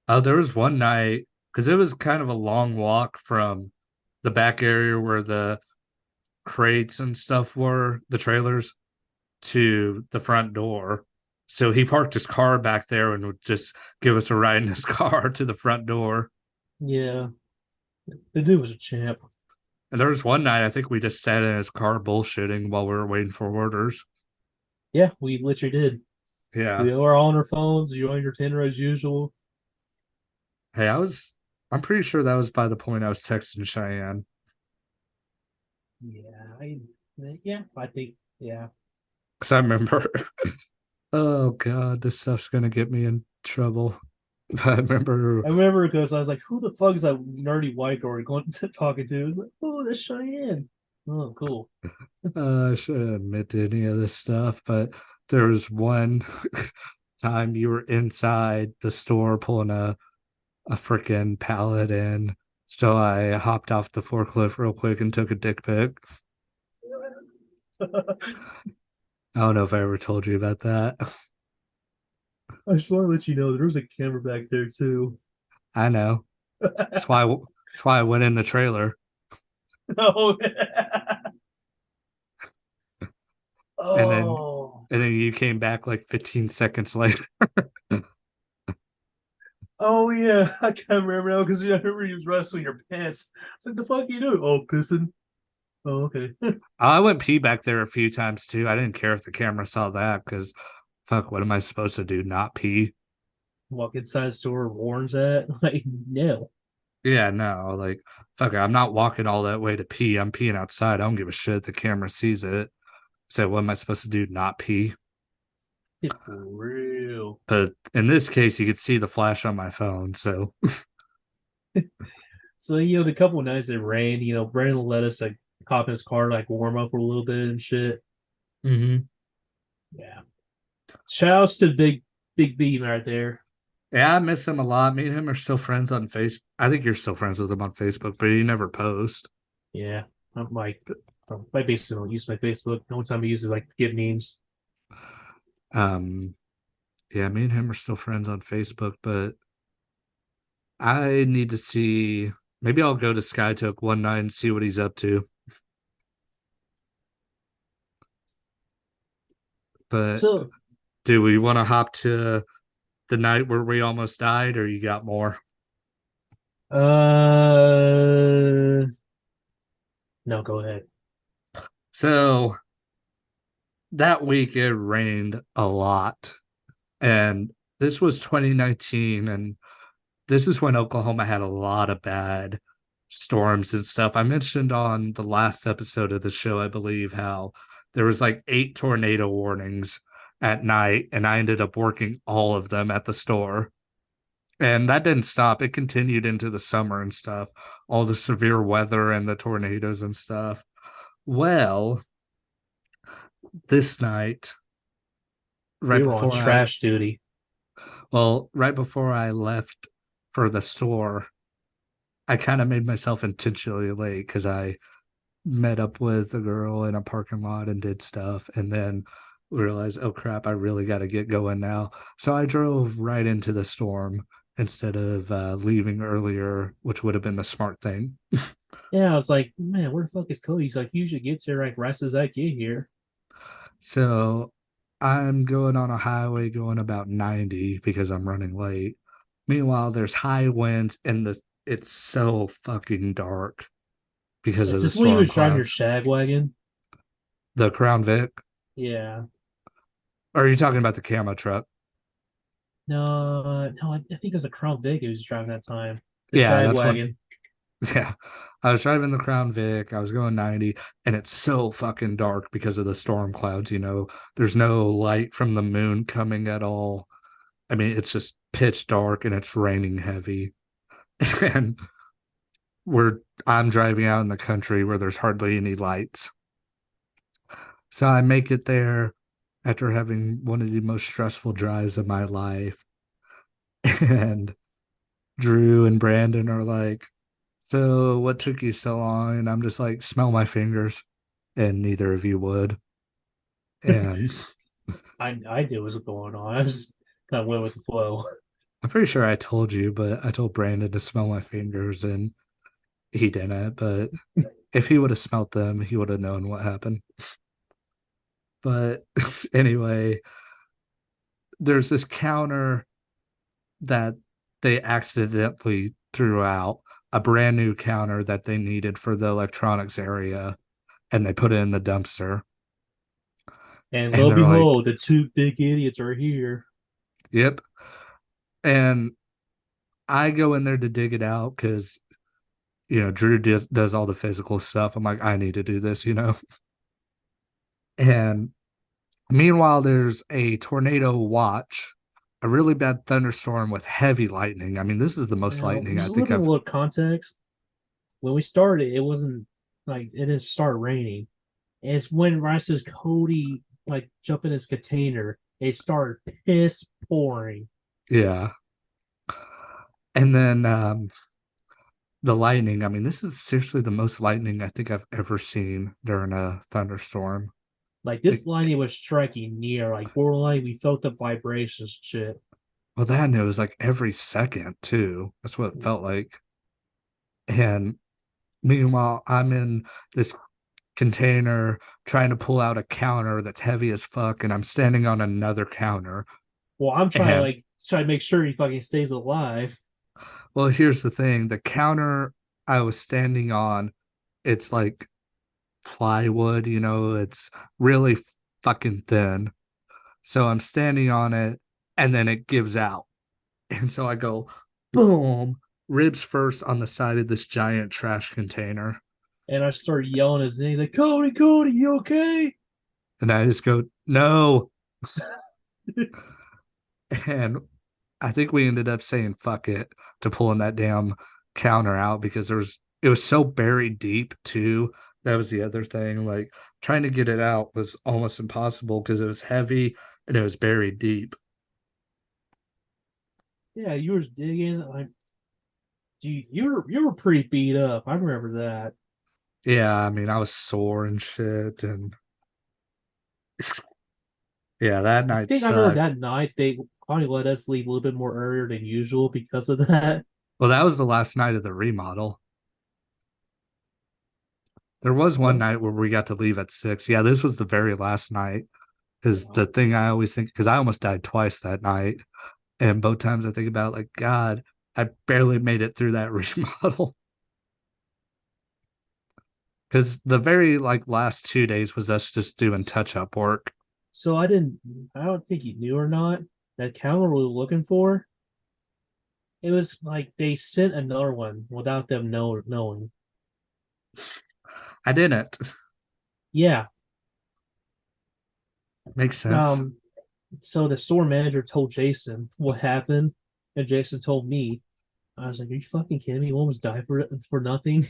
Oh, there was one night because it was kind of a long walk from the back area where the crates and stuff were, the trailers, to the front door. So he parked his car back there and would just give us a ride in his car to the front door. Yeah, the dude was a champ. And there was one night I think we just sat in his car bullshitting while we were waiting for orders. Yeah, we literally did. Yeah. We were all on our phones. You on your Tinder as usual. Hey, I'm pretty sure that was by the point I was texting Cheyenne. Yeah, yeah, I think yeah. Because I remember, oh God, this stuff's going to get me in trouble. I remember, I remember because I was like, "Who the fuck is that nerdy white girl going to talking to?" Like, oh, that's Cheyenne. Oh, cool. I shouldn't admit to any of this stuff, but there was one time you were inside the store pulling a freaking pallet in. So I hopped off the forklift real quick and took a dick pic. I don't know if I ever told you about that. I just want to let you know there was a camera back there too. I know. That's why I went in the trailer. Oh, And then oh, and then you came back like 15 seconds later. oh yeah. I can't remember now because I remember you was wrestling your pants. It's like the fuck you doing? Oh, pissing. Oh, okay. I went pee back there a few times too. I didn't care if the camera saw that because fuck, what am I supposed to do? Not pee? Walk inside the store, warns that. Like, no. Yeah, no, like fuck it, I'm not walking all that way to pee. I'm peeing outside. I don't give a shit. The camera sees it. So what am I supposed to do? Not pee? Get for real. But in this case, you could see the flash on my phone. So So, the couple of nights it rained, Brandon let us like hop in his car, like warm up for a little bit and shit. hmm Yeah. Shouts to Big B right there. yeah, I miss him a lot. Me and him are still friends on Facebook. I think you're still friends with him on Facebook, but he never posts. Yeah. I'm like, I basically don't use my Facebook. The only time I use it like to give memes. Um, yeah, me and him are still friends on Facebook, but I need to see. Maybe I'll go to SkyTook one night and see what he's up to. But So, do we want to hop to the night where we almost died, or you got more? no, go ahead. So that week it rained a lot, and this was 2019, and this is when Oklahoma had a lot of bad storms and stuff. I mentioned on the last episode of the show, I believe, how there was like 8 tornado warnings at night, and I ended up working all of them at the store. And that didn't stop. It continued into the summer and stuff, all the severe weather and the tornadoes and stuff. Well, this night, right We were on before I, trash duty. right before I left for the store, I kind of made myself intentionally late because I met up with a girl in a parking lot and did stuff, and then realized, oh crap, I really got to get going now. So I drove right into the storm instead of leaving earlier, which would have been the smart thing. Yeah, I was like, man, where the fuck is Cody? He's like, he usually gets here like right as I get here. So I'm going on a highway going about 90 because I'm running late. Meanwhile, there's high winds and it's so fucking dark because Is of the this when he storm was driving your clouds. shag wagon? The Crown Vic. Yeah. Or are you talking about the camo truck? No, I think it was a Crown Vic he was driving that time. The Yeah, shag that's one. wagon. Yeah. I was driving the Crown Vic. I was going 90 and it's so fucking dark because of the storm clouds. There's no light from the moon coming at all. I mean, it's just pitch dark and it's raining heavy. And where I'm driving out in the country where there's hardly any lights. So I make it there after having one of the most stressful drives of my life. And Drew and Brandon are like, "So what took you so long?" And I'm just like, "Smell my fingers." And neither of you would. And I knew what was going on. I just kind of went with the flow. I'm pretty sure I told you, but I told Brandon to smell my fingers and he didn't. But if he would have smelt them, he would have known what happened. But anyway, there's this counter that they accidentally threw out, a brand new counter that they needed for the electronics area, and they put it in the dumpster. And lo And and they're like, behold, the two big idiots are here. "Yep." And I go in there to dig it out because Drew does all the physical stuff. I'm like, I need to do this. And meanwhile, there's a tornado watch, a really bad thunderstorm with heavy lightning. I mean, this is the most Now, lightning I just a think little bit I've. of context. When we started, it wasn't like it didn't start raining. It's when Rice's Cody like jumped in his container, it started piss pouring. Yeah. And then the lightning. I mean, this is seriously the most lightning I think I've ever seen during a thunderstorm. Like Like, this lightning was striking near, like borderline. We felt the vibrations, shit. well, that and it was like every second too. That's what it felt like. And meanwhile, I'm in this container trying to pull out a counter that's heavy as fuck, and I'm standing on another counter. Well, I'm trying to And like try to make sure he fucking stays alive. well, here's the thing: the counter I was standing on, it's like plywood, it's really fucking thin. So I'm standing on it and then it gives out. And so I go, boom, ribs first on the side of this giant trash container. And I started yelling his name, like, Cody, Cody, you okay? And I just go, no. And I think we ended up saying fuck it to pulling that damn counter out because it was so buried deep too. That was the other thing. Like trying to get it out was almost impossible because it was heavy and it was buried deep. Yeah, you were digging. Like, dude, you were pretty beat up. I remember that. Yeah, I mean, I was sore and shit. And yeah, that I night think I remember sucked. that night they probably let us leave a little bit more earlier than usual because of that. Well, that was the last night of the remodel. There was one Was night where we got to leave at 6. Yeah, this was the very last night. Because the wow. thing I always think, because I almost died twice that night. And both times I think about, like, God, I barely made it through that remodel. Because the very, like, last 2 days was us just doing touch up work. So I don't think you knew or not that camera we were looking for. It was like they sent another one without them knowing. I didn't. Yeah. Makes sense. Um. So the store manager told Jason what happened, and Jason told me. I was like, "Are you fucking kidding me? You almost died for nothing."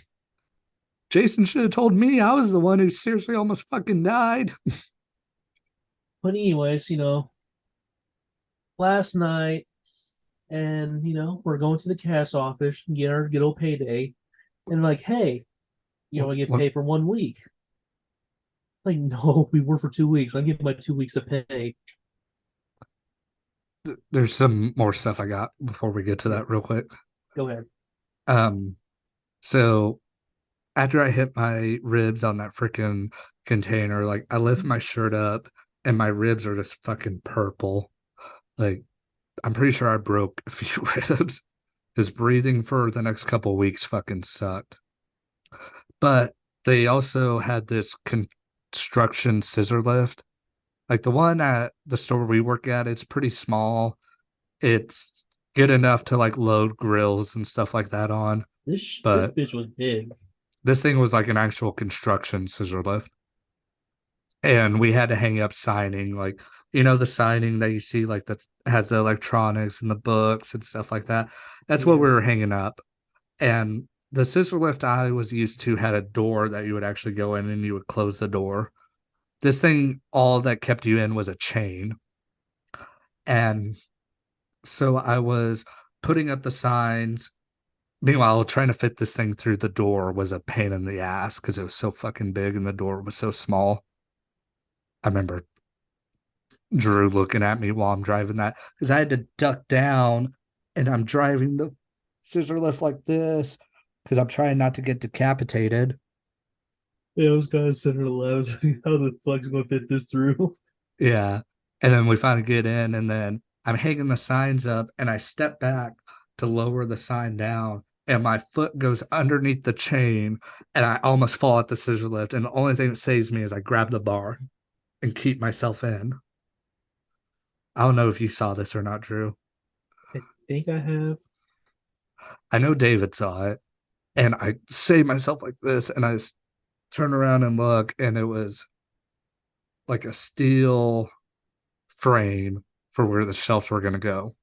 Jason should have told me. I was the one who seriously almost fucking died. But anyways, last night, and we're going to the cash office and get our good old payday, and like, hey, we get What, paid for 1 week. Like, no, we work for 2 weeks. I give my 2 weeks of pay. there's some more stuff I got before we get to Yeah, that real quick. go ahead. Um, so after I hit my ribs on that freaking container, like I lift my shirt up and my ribs are just fucking purple. Like I'm pretty sure I broke a few ribs. Because breathing for the next couple of weeks fucking sucked. But they also had this construction scissor lift. Like the one at the store we work at, it's pretty small. It's good enough to like load grills and stuff like that on. This But bitch was big. this thing was like an actual construction scissor lift. And we had to hang up signing, like, the signing that you see, like that has the electronics and the books and stuff like that. That's what we Yeah. were hanging up. And the scissor lift I was used to had a door that you would actually go in and you would close the door. This thing, all that kept you in was a chain. And so I was putting up the signs. Meanwhile, trying to fit this thing through the door was a pain in the ass because it was so fucking big and the door was so small. I remember Drew looking at me while I'm driving that because I had to duck down and I'm driving the scissor lift like this because I'm trying not to get decapitated. Yeah, I was kind of center left. How the fuck's gonna fit this through? Yeah. And then we finally get in, and then I'm hanging the signs up, and I step back to lower the sign down, and my foot goes underneath the chain, and I almost fall at the scissor lift. And the only thing that saves me is I grab the bar and keep myself in. I don't know if you saw this or not, Drew. I think I have. I know David saw it, and I saved myself like this, and I turn around and look, and it was like a steel frame for where the shelves were going to go.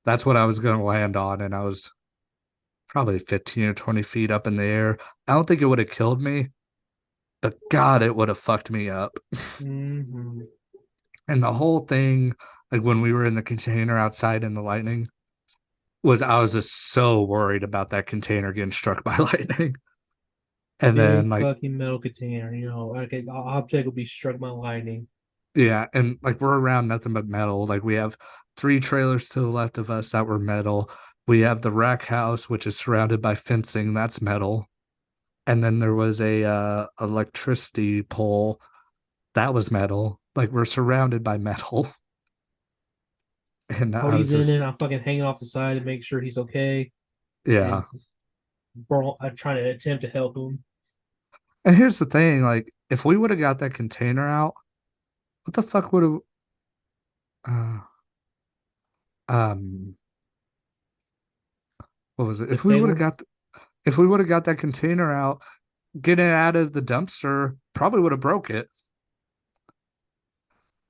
That's what I was going to land on, and I was probably 15 or 20 feet up in the air. I don't think it would have killed me, but God, it would have fucked me up. Hmm. And the whole thing, like when we were in the container outside in the lightning, I was just so worried about that container getting struck by lightning. And then Big like, fucking metal container. Like an object will be struck by lightning. yeah, and like we're around nothing but metal. Like we have three trailers to the left of us that were metal. We have the rack house, which is surrounded by fencing, that's metal. And then there was a electricity pole that was metal. Like we're surrounded by metal. And I was Cody's in it. just, I'm fucking hanging off the side to make sure he's okay, yeah. and bro, I'm trying to attempt to help him. And here's the thing, like if we would have got that container out, what the fuck would have uh, um what was it? The table. If we would have got that container out, getting it out of the dumpster probably would have broke it.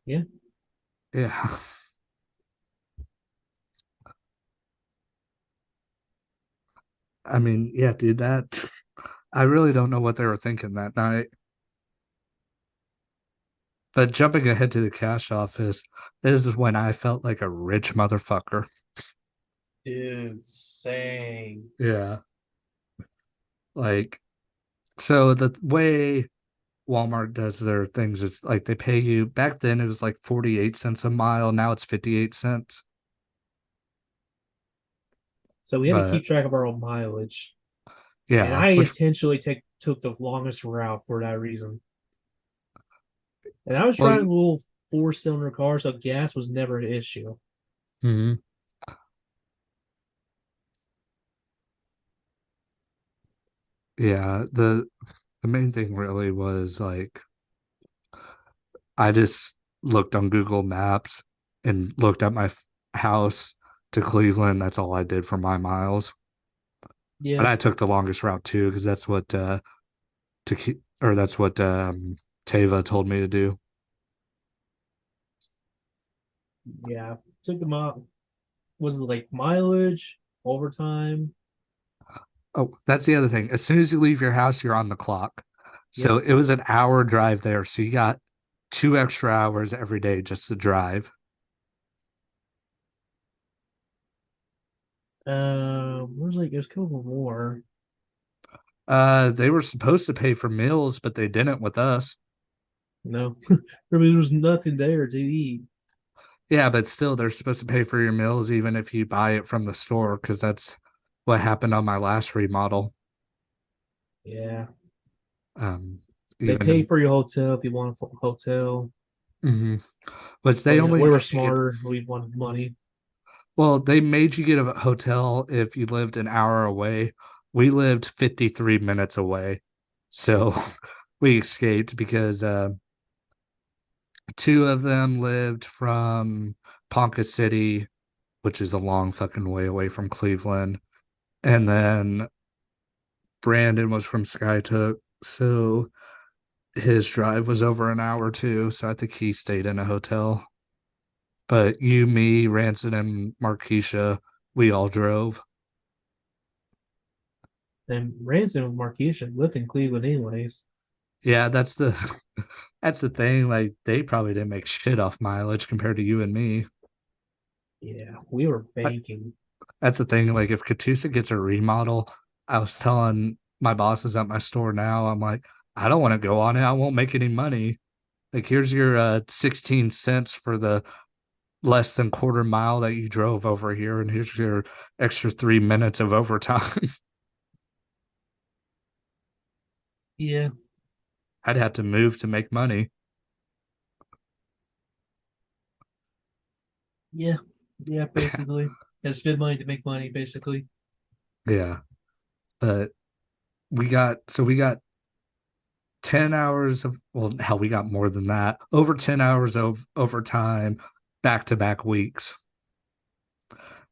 Yeah. Yeah. I mean, yeah, dude, that I really don't know what they were thinking that night. But jumping ahead to the cash office, this is when I felt like a rich motherfucker. Insane. Yeah. Like, so the way Walmart does their things is like they pay you back then it was like 48 cents a mile. Now it's 58 cents. So we had to keep But track of our own mileage, and yeah, I which, intentionally took the longest route for that reason. And I was well, driving a little four-cylinder car, so gas was never an issue. mhm. Yeah, the main thing really was like I just looked on Google Maps and looked at my house to Cleveland. That's all I did for my miles. But Yeah, I took the longest route too because that's what to keep or that's what Tava told me to do. yeah. Took the mile. Was it like mileage, overtime? Oh, that's the other thing. As soon as you leave your house, you're on the clock. So Yep. it was an hour drive there. So you got 2 extra hours every day just to drive. There's a couple more. They were supposed to pay for meals, but they didn't with us. No, I mean there was nothing there to eat. Yeah, but still, they're supposed to pay for your meals even if you buy it from the store, because that's what happened on my last remodel. Yeah. Um, They pay even for your hotel if you want a hotel. mhm. Which But they only we were made you get. smarter. We wanted money. Well, they made you get a hotel if you lived an hour away. We lived 53 minutes away, so we escaped because two of them lived from Ponca City, which is a long fucking way away from Cleveland, and then Brandon was from Skytook, so his drive was over an hour too. So I think he stayed in a hotel. But you, me, Ranson, and Markeisha, we all drove. And Ransom and Marquisha lived in Cleveland anyways. Yeah, that's the that's the thing. Like they probably didn't make shit off mileage compared to you and me. Yeah, we were Like, banking. that's the thing. Like if Katusa gets a remodel, I was telling my bosses at my store now, I'm like, I don't want to go on it. I won't make any money. Like here's your 16 cents for the less than quarter mile that you drove over here, and here's your extra 3 minutes of overtime. Yeah, I'd have to move to make money. yeah, yeah. Basically, and spend money to make money. Basically, Yeah. But we got 10 hours of, well, hell, we got more than that. Over 10 hours of overtime, back to back weeks,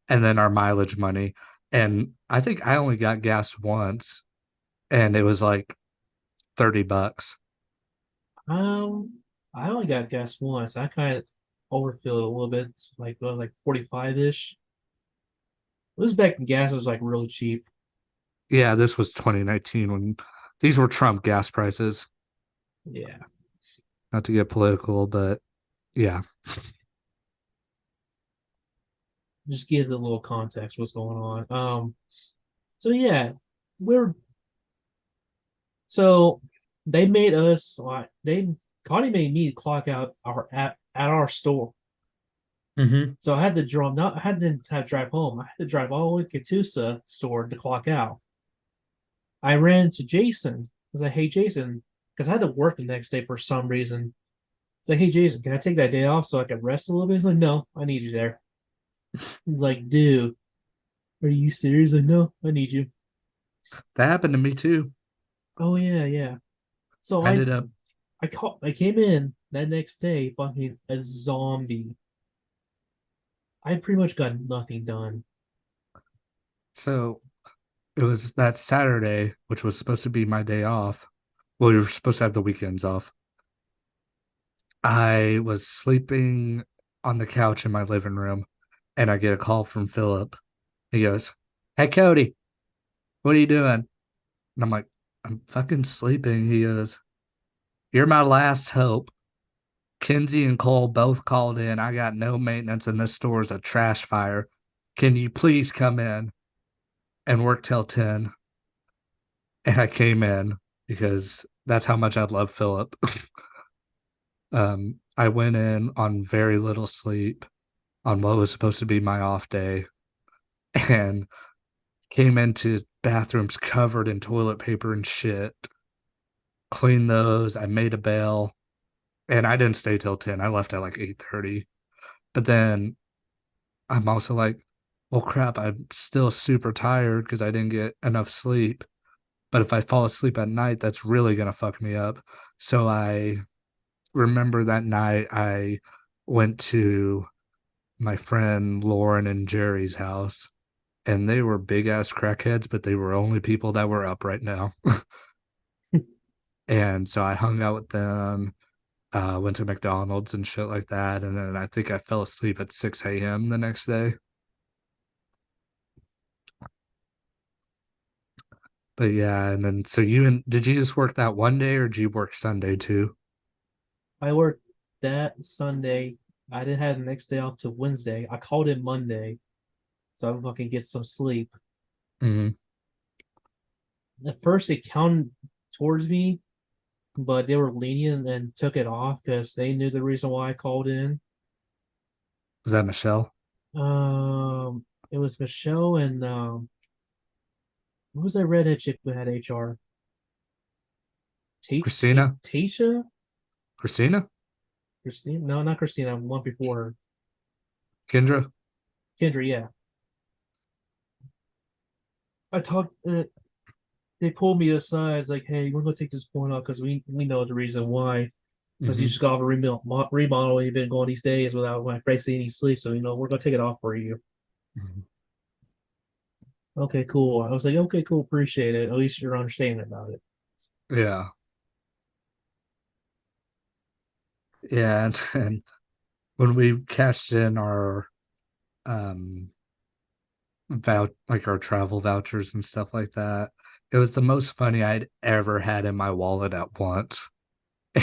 and then our mileage money. And I think I only got gas once, and it was like $30. um, I only got gas once. I kind of overfilled a little bit, like 45 ish. This was back when gas was like really cheap. Yeah, this was 2019 when these were Trump gas prices. Yeah, Not to get political, but yeah. just give the little context what's going on. So yeah, we're so they made us like they Connie made me clock out at our store. Mm-hmm. So I had to draw not I had to have to drive home. I had to drive all the way to Catoosa store to clock out. I ran to Jason. I was like, hey Jason, because I had to work the next day for some reason. It's like, hey Jason, can I take that day off so I can rest a little bit? He's like, no, I need you there. He's like, dude, are you serious? Like, no, I need you. That happened to me too. Oh yeah, yeah. So I ended up, I came in that next day fucking a zombie. I pretty much got nothing done. so it was that Saturday, which was supposed to be my day off. Well, we were supposed to have the weekends off. I was sleeping on the couch in my living room, and I get a call from Philip. He goes, "Hey, Cody, what are you doing?" And I'm like, "I'm fucking sleeping." He goes, "You're my last hope. Kenzie and Cole both called in. I got no maintenance, and this store is a trash fire. Can you please come in and work till 10?" And I came in because that's how much I love Philip. I went in on very little sleep on what was supposed to be my off day and came into bathrooms covered in toilet paper and shit. Cleaned those. I made a bail, and I didn't stay till 10. I left at like 8:30. But then I'm also like, well, crap, I'm still super tired because I didn't get enough sleep. But if I fall asleep at night, that's really gonna fuck me up. So I remember that night I went to my friend Lauren and Jerry's house, and they were big ass crackheads, but they were only people that were up right now. And so I hung out with them, went to McDonald's and shit like that. And then I think I fell asleep at 6 a.m. the next day. But yeah, and then so you and did you just work that one day or did you work Sunday too? I worked that Sunday. I didn't have the next day off till Wednesday. I called in Monday so I would fucking get some sleep. Hmm. At first, they counted towards me, but they were lenient and took it off because they knew the reason why I called in. Was that Michelle? It was Michelle and what was that redhead chick who had HR? Christina? Tasha? Christina? Christine? No, not Christina. One before her. Kendra? Kendra, yeah. I talked. They pulled me aside. It's like, hey, we're gonna take this point off because we know the reason why. Because you Mm-hmm. just got off a remodel and you've been going these days without like basically any sleep. So we're gonna take it off for you. Mm-hmm. Okay, cool. I was like, okay, cool, appreciate it. At least you're understanding about it. Yeah. Yeah. And when we cashed in our um like our travel vouchers and stuff like that, it was the most money I'd ever had in my wallet at once.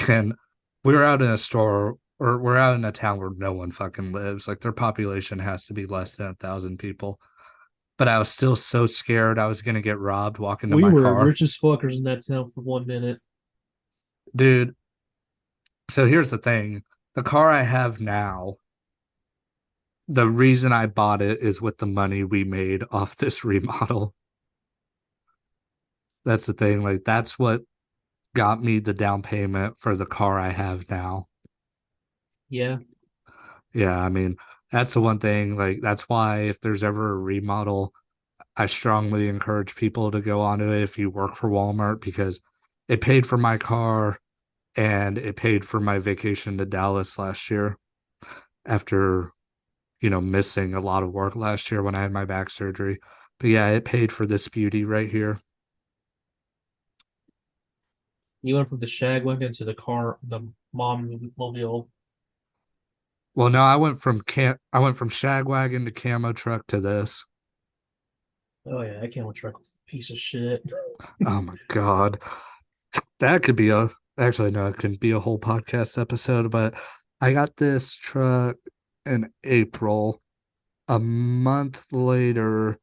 And we were out in a store, or we're out in a town where no one fucking lives. Like their population has to be less than 1,000 people. But I was still so scared I was gonna get robbed walking to We my were car. richest fuckers in that town for 1 minute. Dude, so here's the thing. The car I have now, the reason I bought it is with the money we made off this remodel. That's the thing. Like that's what got me the down payment for the car I have now. Yeah, Yeah, I mean, that's the one thing. Like, that's why if there's ever a remodel, I strongly encourage people to go onto it if you work for Walmart because it paid for my car and it paid for my vacation to Dallas last year after, missing a lot of work last year when I had my back surgery. But yeah, it paid for this beauty right here. you went from the shag wagon to the car, the mom mobile. Well, no, I went from Shagwagon to camo truck to this. Oh yeah, I can't truck with a piece of shit. Oh my God. That could be actually no, it can be a whole podcast episode, but I got this truck in April. A month later,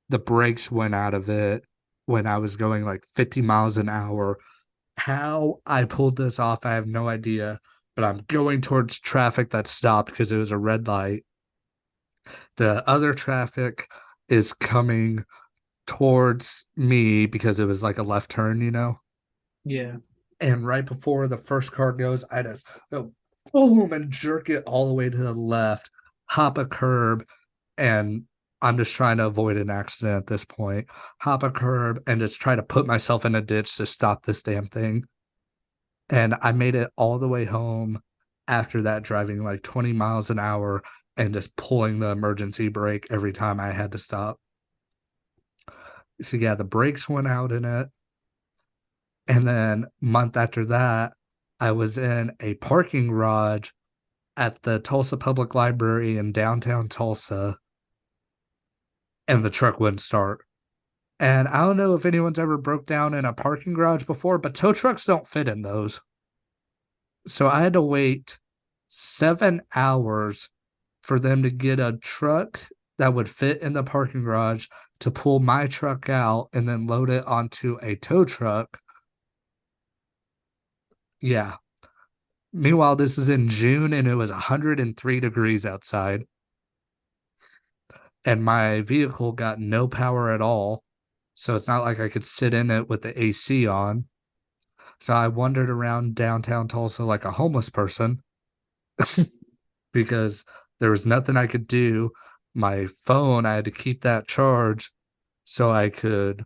the brakes went out of it when I was going like 50 miles an hour. How I pulled this off, I have no idea, but I'm going towards traffic that stopped because it was a red light. The other traffic is coming towards me because it was like a left turn. Yeah, And right before the first car goes, I just go boom and jerk it all the way to the left, hop a curb, and I'm just trying to avoid an accident at this point. Hop a curb and just try to put myself in a ditch to stop this damn thing. And I made it all the way home after that, driving like 20 miles an hour and just pulling the emergency brake every time I had to stop. So yeah, the brakes went out in it. And then month after that, I was in a parking garage at the Tulsa Public Library in downtown Tulsa, and the truck wouldn't start. And I don't know if anyone's ever broke down in a parking garage before, but tow trucks don't fit in those. So I had to wait 7 hours for them to get a truck that would fit in the parking garage to pull my truck out and then load it onto a tow truck. Yeah. Meanwhile, this is in June and it was 103 degrees outside, and my vehicle got no power at all. So it's not like I could sit in it with the AC on. So I wandered around downtown Tulsa like a homeless person because there was nothing I could do. My phone, I had to keep that charged so I could,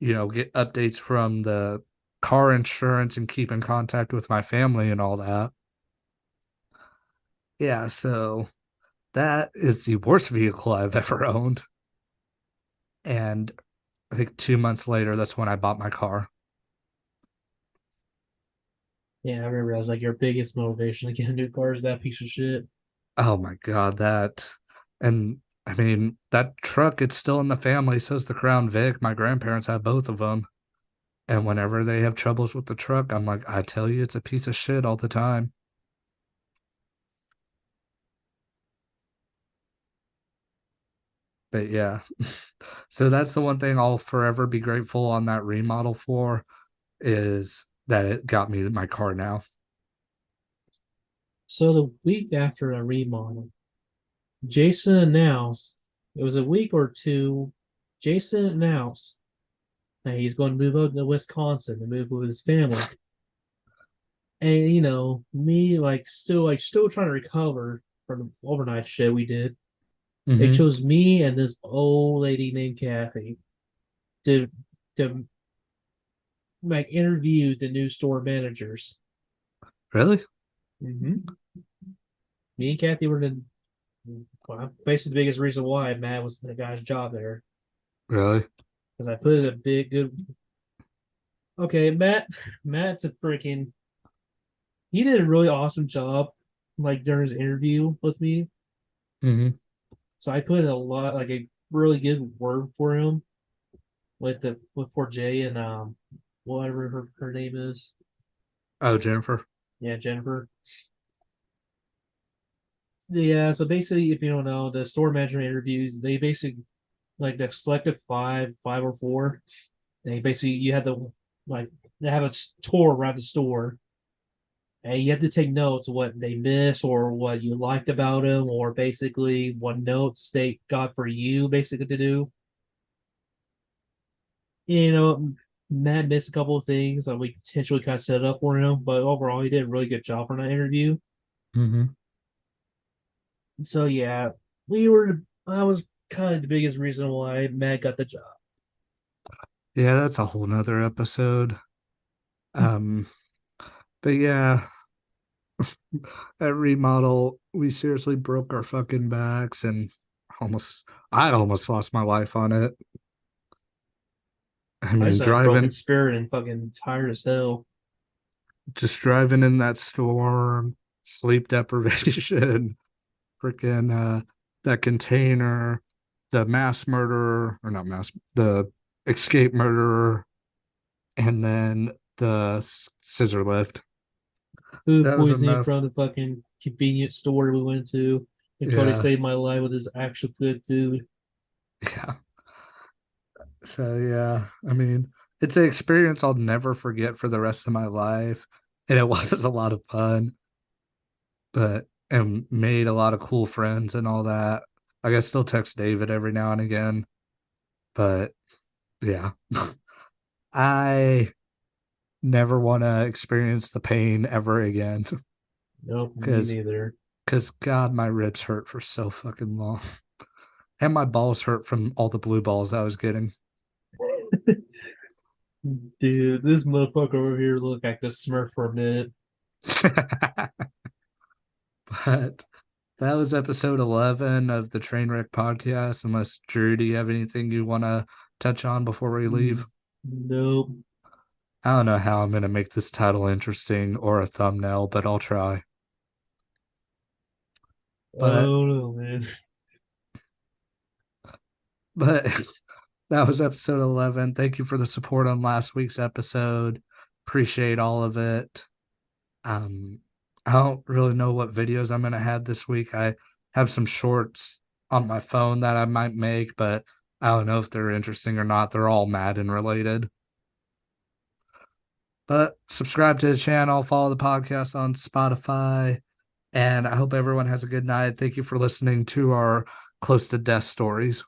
get updates from the car insurance and keep in contact with my family and all that. Yeah, so that is the worst vehicle I've ever owned. And I think 2 months later, that's when I bought my car. yeah, I remember that was like your biggest motivation to get a new car is that piece of shit. Oh my God, and I mean, that truck, it's still in the family. So's the Crown Vic. My grandparents have both of them. And whenever they have troubles with the truck, I'm like, I tell you, it's a piece of shit all the time. But yeah, so that's the one thing I'll forever be grateful on that remodel for is that it got me my car now. So the week after a remodel, Jason announced it was a week or two. Jason announced that he's going to move out to Wisconsin to move with his family. And me still trying to recover from the overnight shit we did. They Mm-hmm. chose me and this old lady named Kathy to to interview the new store managers. Really? Mm-hmm. Me and Kathy were the well, basically the biggest reason why Matt was the guy's job there Really? because I put in a big good. Okay, Matt's a freaking. He did a really awesome job, like during his interview with me. Mm-hmm. So I put in a lot, like a really good word for him with for Jay and whatever her name is. Oh, Jennifer. Yeah, Jennifer. Yeah, so basically, if you don't know, the store manager interviews, they basically like the selected five or four. They basically you have to like they have a tour around the store, and you have to take notes of what they miss or what you liked about them, or basically what notes they got for you, basically to do. You know, Matt missed a couple of things that we potentially kind of set up for him, but overall, he did a really good job on that interview. Mm-hmm. So yeah, we were. I was kind of the biggest reason why Matt got the job. Yeah, that's a whole nother episode. Um, but yeah, at remodel, we seriously broke our fucking backs and I almost lost my life on it. I I mean, just had a broken driving, spirit and fucking tired as hell. just driving in that storm, sleep deprivation, freaking that container, the mass murderer, or not mass, the escape murderer, and then the scissor lift. Food That was poisoning enough. from the fucking convenience store we went to. And Cody Yeah. saved my life with his actual good food. Yeah. So yeah, I mean, it's an experience I'll never forget for the rest of my life. And it was a lot of fun, but and made a lot of cool friends and all that. Like I still text David every now and again, but yeah. I never want to experience the pain ever again Nope, me because neither. God, my ribs hurt for so fucking long. And my balls hurt from all the blue balls I was getting. Dude, this motherfucker over here looked like a smurf for a minute. But that was episode 11 of the Trainwreck podcast. Unless, Drew, do you have anything you want to touch on before we leave? Nope. I don't know how I'm going to make this title interesting or a thumbnail, but I'll try. But, Oh no, man. but that was episode 11. Thank you for the support on last week's episode. Appreciate all of it. Um, I don't really know what videos I'm going to have this week. I have some shorts on my phone that I might make, but I don't know if they're interesting or not. They're all Madden related. But subscribe to the channel, follow the podcast on Spotify, and I hope everyone has a good night. Thank you for listening to our close to death stories.